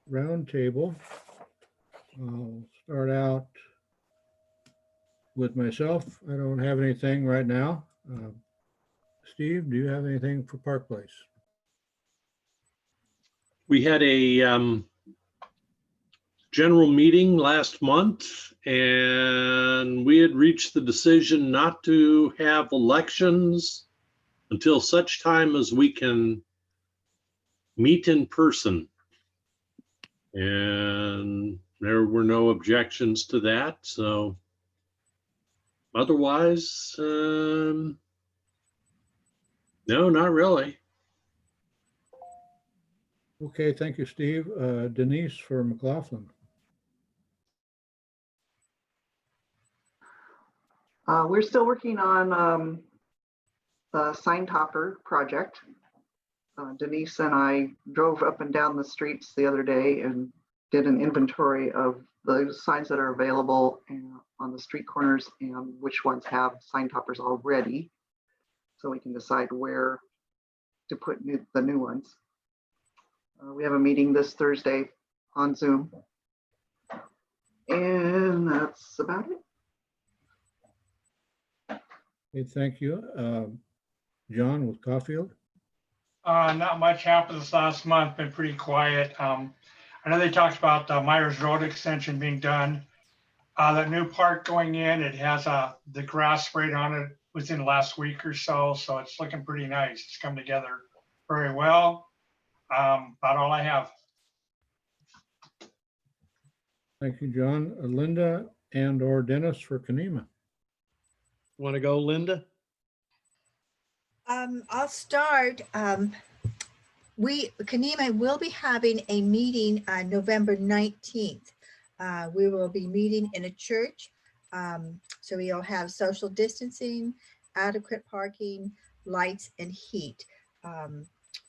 roundtable. I'll start out with myself. I don't have anything right now. Steve, do you have anything for Park Place? We had a general meeting last month, and we had reached the decision not to have elections until such time as we can meet in person. And there were no objections to that. So otherwise, no, not really. Okay, thank you, Steve. Denise for McLaughlin. We're still working on the sign topper project. Denise and I drove up and down the streets the other day and did an inventory of those signs that are available on the street corners and which ones have sign toppers already, so we can decide where to put the new ones. We have a meeting this Thursday on Zoom, and that's about it. Okay, thank you. John with Caulfield. Not much happened this last month, been pretty quiet. I know they talked about the Meyers Road extension being done. That new park going in, it has the grass sprayed on it within the last week or so, so it's looking pretty nice. It's come together very well. About all I have. Thank you, John. Linda and or Dennis for Kenema. Want to go, Linda? I'll start. Kenema will be having a meeting on November 19th. We will be meeting in a church. So we'll have social distancing, adequate parking, lights, and heat.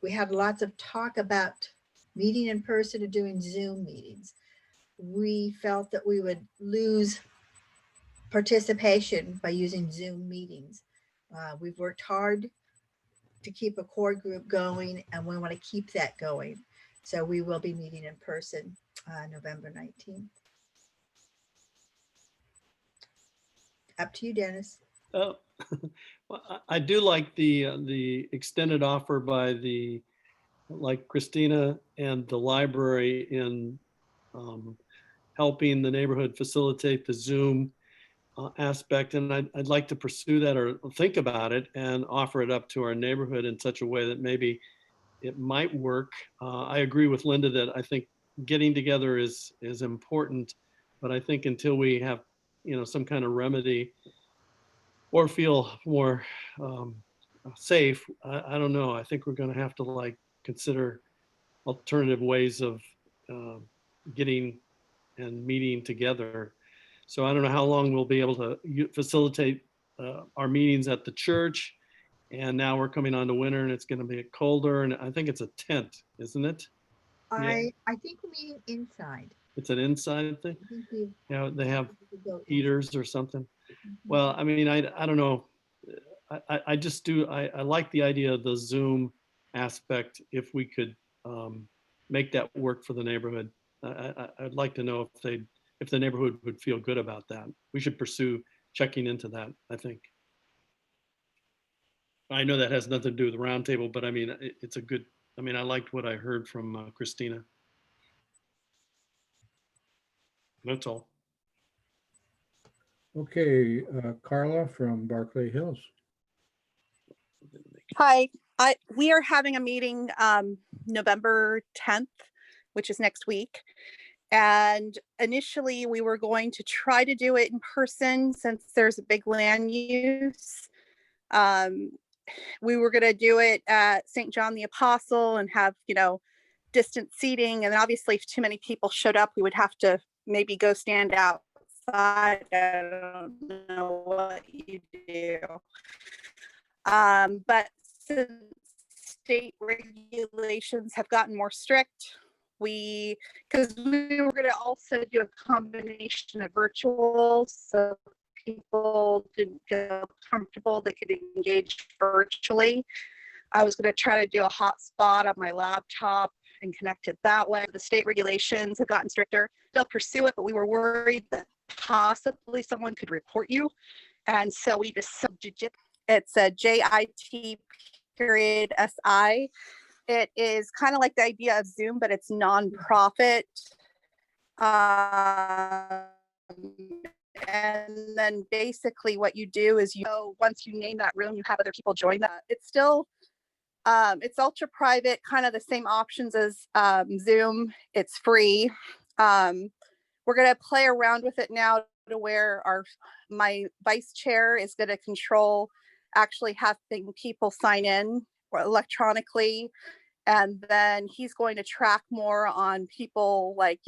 We had lots of talk about meeting in person or doing Zoom meetings. We felt that we would lose participation by using Zoom meetings. We've worked hard to keep a core group going, and we want to keep that going. So we will be meeting in person November 19th. Up to you, Dennis. Oh, well, I do like the extended offer by like Christina and the library in helping the neighborhood facilitate the Zoom aspect. And I'd like to pursue that or think about it and offer it up to our neighborhood in such a way that maybe it might work. I agree with Linda that I think getting together is important, but I think until we have, some kind of remedy or feel more safe, I don't know. I think we're going to have to consider alternative ways of getting and meeting together. So I don't know how long we'll be able to facilitate our meetings at the church. And now we're coming on to winter and it's going to be colder. And I think it's a tent, isn't it? I think we're meeting inside. It's an inside thing. I think you- Yeah, they have you go in. heaters or something. Mhm. Well, I mean, I don't know. I just do, I like the idea of the Zoom aspect. If we could make that work for the neighborhood. I'd like to know if the neighborhood would feel good about that. We should pursue checking into that, I think. I know that has nothing to do with the roundtable, but I mean, it's a good, I mean, I liked what I heard from Christina. That's all. Okay, Carla from Barclay Hills. Hi, we are having a meeting November 10th, which is next week. And initially we were going to try to do it in person since there's a big land use. We were going to do it at St. John the Apostle and have, distant seating. And then obviously if too many people showed up, we would have to maybe go stand outside. I don't know what you do. But since state regulations have gotten more strict, because we were going to also do a combination of virtual, so people didn't feel comfortable, they could engage virtually. I was going to try to do a hotspot on my laptop and connect it that way. The state regulations have gotten stricter. They'll pursue it, but we were worried that possibly someone could report you. And so we just subject. It's a JIT period SI. It is kind of like the idea of Zoom, but it's nonprofit. And then basically what you do is once you name that room, you have other people join that. It's still, it's ultra private, kind of the same options as Zoom. It's free. We're going to play around with it now to where my vice chair is going to control actually having people sign in electronically. And then he's going to track more on people like,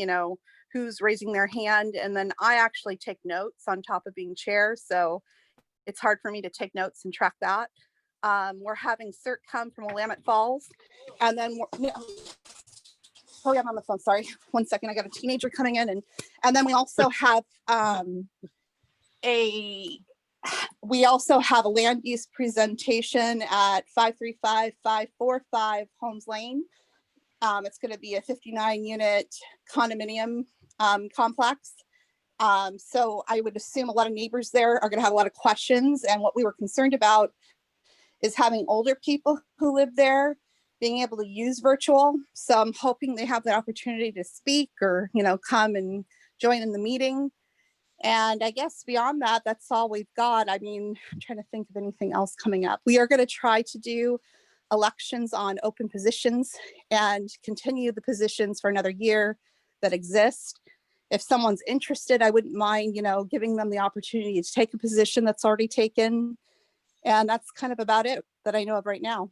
who's raising their hand. And then I actually take notes on top of being chair. So it's hard for me to take notes and track that. We're having CERT come from Willamette Falls. And then oh yeah, I'm on the phone. Sorry. 1 second. I got a teenager coming in. And then we also have a land use presentation at 535-545 Holmes Lane. It's going to be a 59 unit condominium complex. So I would assume a lot of neighbors there are going to have a lot of questions. And what we were concerned about is having older people who live there being able to use virtual. So I'm hoping they have the opportunity to speak or, come and join in the meeting. And I guess beyond that, that's all we've got. I mean, I'm trying to think of anything else coming up. We are going to try to do elections on open positions and continue the positions for another year that exist. If someone's interested, I wouldn't mind, giving them the opportunity to take a position that's already taken. And that's kind of about it that I know of right now.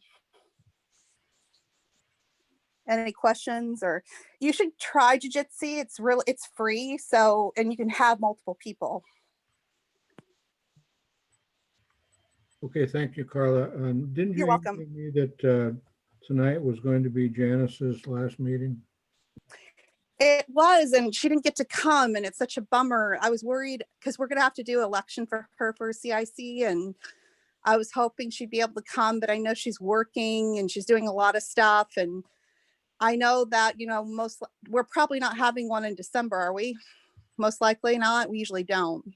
Any questions? Or you should try Jiu-Jitsu. It's free. So, and you can have multiple people. Okay, thank you, Carla. Didn't you You're welcome. indicate me that tonight was going to be Janice's last meeting? It was, and she didn't get to come, and it's such a bummer. I was worried because we're going to have to do election for her for CIC, and I was hoping she'd be able to come, but I know she's working and she's doing a lot of stuff. And I know that, we're probably not having one in December, are we? Most likely not. We usually don't.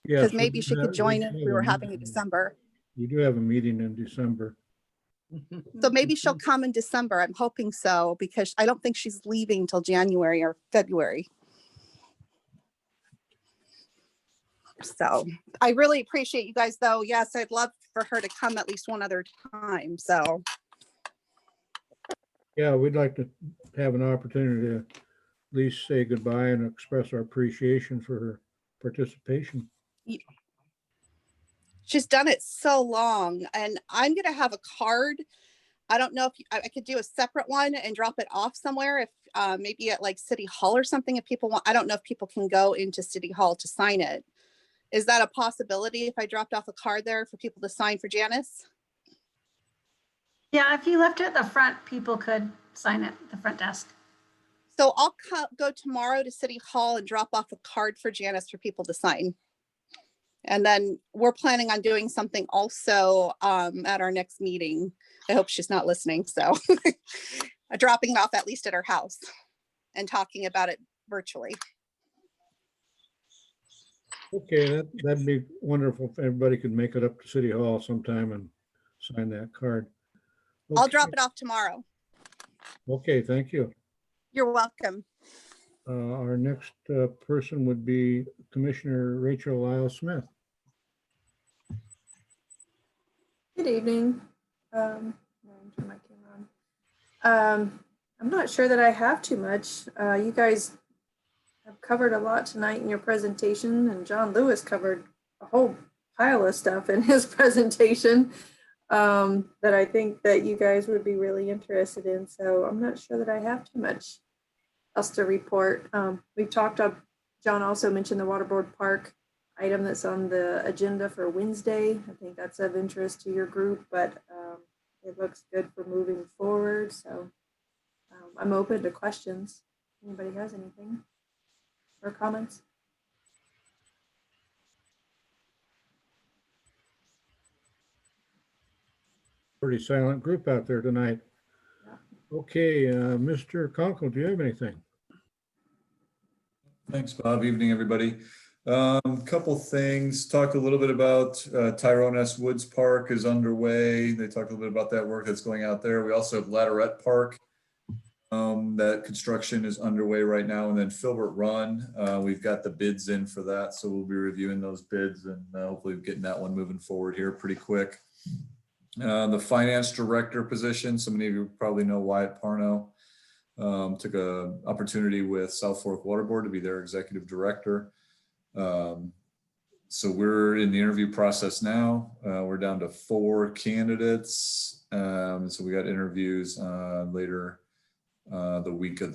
Because maybe she could join if we were having in December. You do have a meeting in December. So maybe she'll come in December. I'm hoping so, because I don't think she's leaving till January or February. So I really appreciate you guys, though. Yes, I'd love for her to come at least one other time. So. Yeah, we'd like to have an opportunity to at least say goodbye and express our appreciation for her participation. She's done it so long, and I'm going to have a card. I don't know if I could do a separate one and drop it off somewhere, if maybe at like City Hall or something, if people want. I don't know if people can go into City Hall to sign it. Is that a possibility if I dropped off a card there for people to sign for Janice? Yeah, if you left it at the front, people could sign it at the front desk. So I'll go tomorrow to City Hall and drop off a card for Janice for people to sign. And then we're planning on doing something also at our next meeting. I hope she's not listening. So dropping it off at least at her house and talking about it virtually. Okay, that'd be wonderful if everybody could make it up to City Hall sometime and sign that card. I'll Okay. drop it off tomorrow. Okay, thank you. You're welcome. Our next person would be Commissioner Rachel Lyle Smith. Good evening. Turn my camera on. I'm not sure that I have too much. You guys have covered a lot tonight in your presentation, and John Lewis covered a whole pile of stuff in his presentation that I think that you guys would be really interested in. So I'm not sure that I have too much else to report. We've talked up, John also mentioned the Waterboard Park item that's on the agenda for Wednesday. I think that's of interest to your group, but it looks good for moving forward. So I'm open to questions. Anybody has anything or comments? Pretty silent group out there tonight. Okay, Mr. Conkle, do you have anything? Thanks, Bob. Evening, everybody. Couple things. Talk a little bit about Tyrone S. Woods Park is underway. They talked a little bit about that work that's going out there. We also have Ladderette Park. That construction is underway right now. And then Filbert Run, we've got the bids in for that. So we'll be reviewing those bids and hopefully getting that one moving forward here pretty quick. The finance director position, so many of you probably know Wyatt Parno. Took an opportunity with South Fork Water Board to be their executive director. So we're in the interview process now. We're down to 4 candidates. So we got interviews later the week of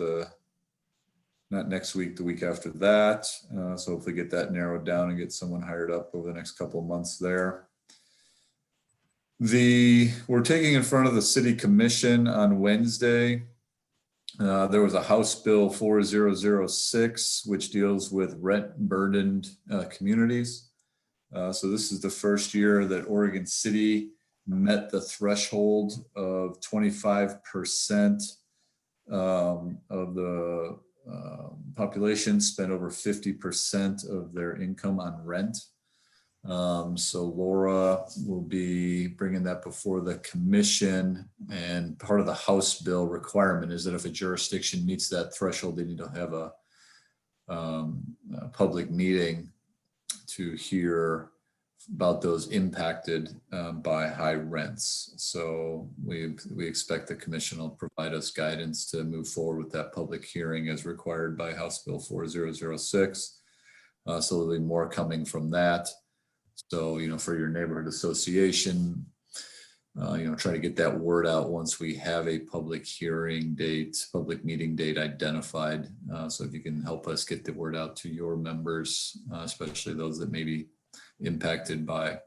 not next week, the week after that. So hopefully get that narrowed down and get someone hired up over the next couple of months there. We're taking in front of the City Commission on Wednesday. There was a House Bill 4006, which deals with rent burdened communities. So this is the first year that Oregon City met the threshold of 25% of the population spent over 50% of their income on rent. So Laura will be bringing that before the commission, and part of the House bill requirement is that if a jurisdiction meets that threshold, they need to have a public meeting to hear about those impacted by high rents. So we expect the commission will provide us guidance to move forward with that public hearing as required by House Bill 4006. So there'll be more coming from that. So, for your neighborhood association, try to get that word out once we have a public hearing date, public meeting date identified. So if you can help us get the word out to your members, especially those that may be impacted by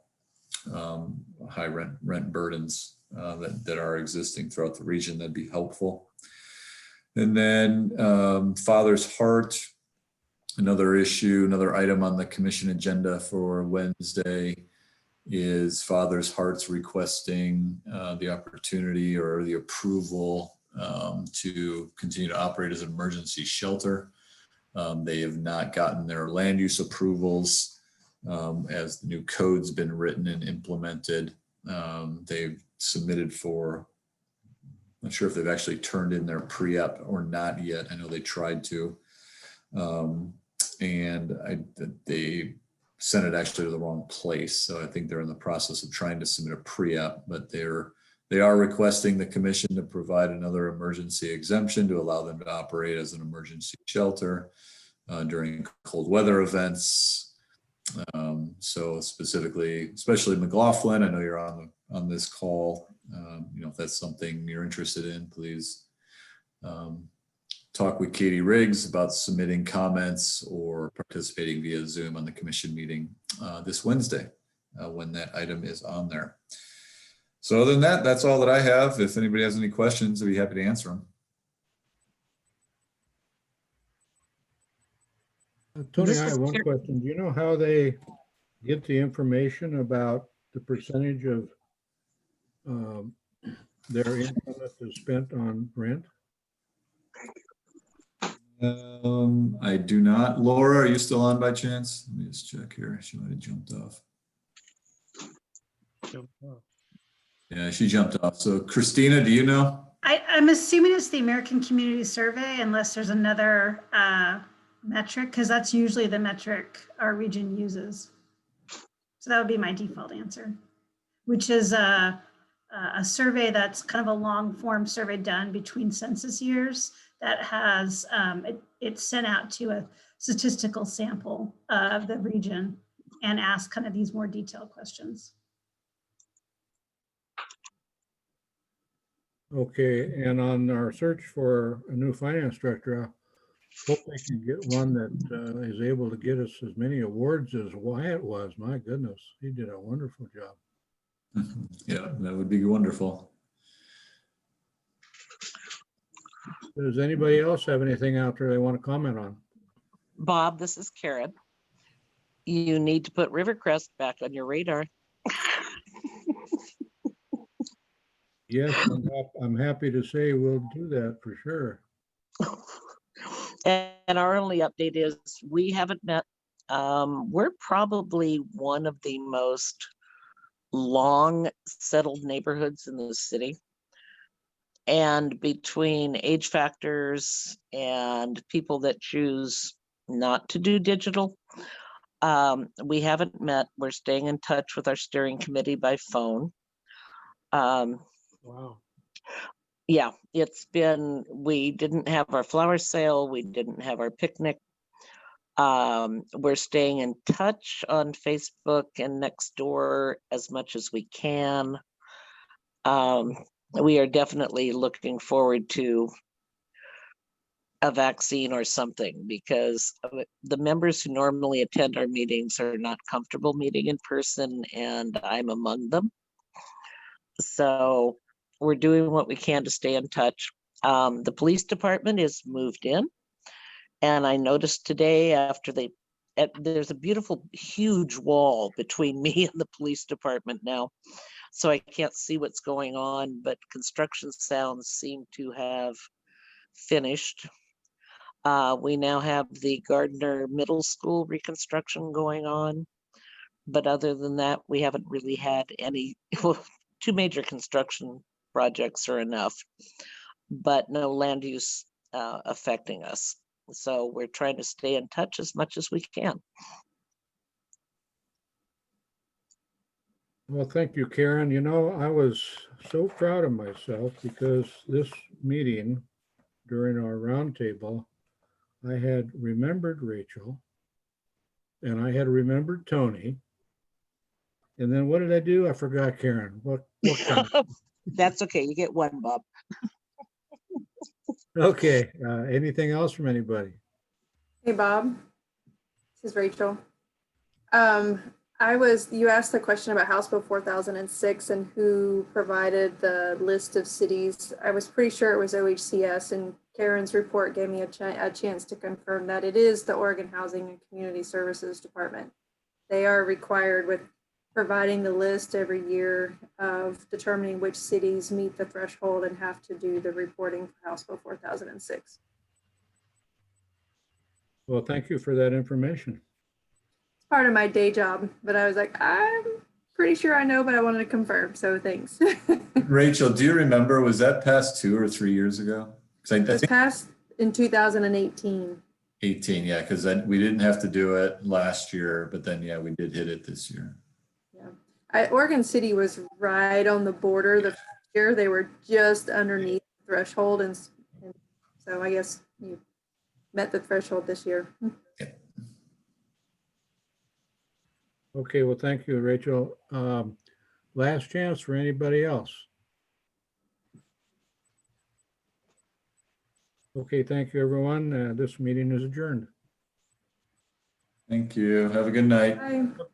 high rent burdens that are existing throughout the region, that'd be helpful. And then Father's Heart. Another issue, another item on the commission agenda for Wednesday is Father's Heart's requesting the opportunity or the approval to continue to operate as an emergency shelter. They have not gotten their land use approvals as the new code's been written and implemented. They've submitted for, I'm not sure if they've actually turned in their pre-app or not yet. I know they tried to. And they sent it actually to the wrong place. So I think they're in the process of trying to submit a pre-app, but they are requesting the commission to provide another emergency exemption to allow them to operate as an emergency shelter during cold weather events. So specifically, especially McLaughlin, I know you're on this call. If that's something you're interested in, please talk with Katie Riggs about submitting comments or participating via Zoom on the commission meeting this Wednesday when that item is on there. So other than that, that's all that I have. If anybody has any questions, I'd be happy to answer them. Tony, This I is have one Karen. question. Do you know how they get the information about the percentage of their income that is spent on rent? I do not. Laura, are you still on by chance? Let me just check here. She might have jumped off. Yeah, she jumped off. So Christina, do you know? I'm assuming it's the American Community Survey unless there's another metric, because that's usually the metric our region uses. So that would be my default answer, which is a survey that's kind of a long form survey done between census years that has, it's sent out to a statistical sample of the region and ask kind of these more detailed questions. Okay, and on our search for a new finance director, I hope they can get one that is able to get us as many awards as Wyatt was. My goodness, he did a wonderful job. Yeah, that would be wonderful. Does anybody else have anything out there they want to comment on? Bob, this is Karen. You need to put Rivercrest back on your radar. Yes, I'm happy to say we'll do that for sure. And our only update is we haven't met. We're probably one of the most long settled neighborhoods in the city. And between age factors and people that choose not to do digital, we haven't met. We're staying in touch with our steering committee by phone. Wow. Yeah, we didn't have our flower sale. We didn't have our picnic. We're staying in touch on Facebook and Nextdoor as much as we can. We are definitely looking forward to a vaccine or something, because the members who normally attend our meetings are not comfortable meeting in person, and I'm among them. So we're doing what we can to stay in touch. The police department is moved in, and I noticed today there's a beautiful, huge wall between me and the police department now. So I can't see what's going on, but construction sounds seem to have finished. We now have the Gardner Middle School reconstruction going on. But other than that, we haven't really had any, 2 major construction projects are enough, but no land use affecting us. So we're trying to stay in touch as much as we can. Well, thank you, Karen. You know, I was so proud of myself because this meeting during our roundtable, I had remembered Rachel and I had remembered Tony. And then what did I do? I forgot Karen. What That's okay. You get 1, Bob. Okay. Anything else from anybody? Hey, Bob. This is Rachel. You asked the question about House Bill 4006 and who provided the list of cities. I was pretty sure it was OHCS, and Karen's report gave me a chance to confirm that it is the Oregon Housing and Community Services Department. They are required with providing the list every year of determining which cities meet the threshold and have to do the reporting for House Bill 4006. Well, thank you for that information. It's part of my day job, but I was like, I'm pretty sure I know, but I wanted to confirm, so thanks. Rachel, do you remember, was that passed 2 or 3 years ago? It was passed in 2018. 18, yeah, because then we didn't have to do it last year, but then, yeah, we did hit it this year. Yeah, Oregon City was right on the border the first year. They were just underneath the threshold, and so I guess you met the threshold this year. Okay, well, thank you, Rachel. Last chance for anybody else. Okay, thank you, everyone. This meeting is adjourned. Thank you. Have a good night. Bye.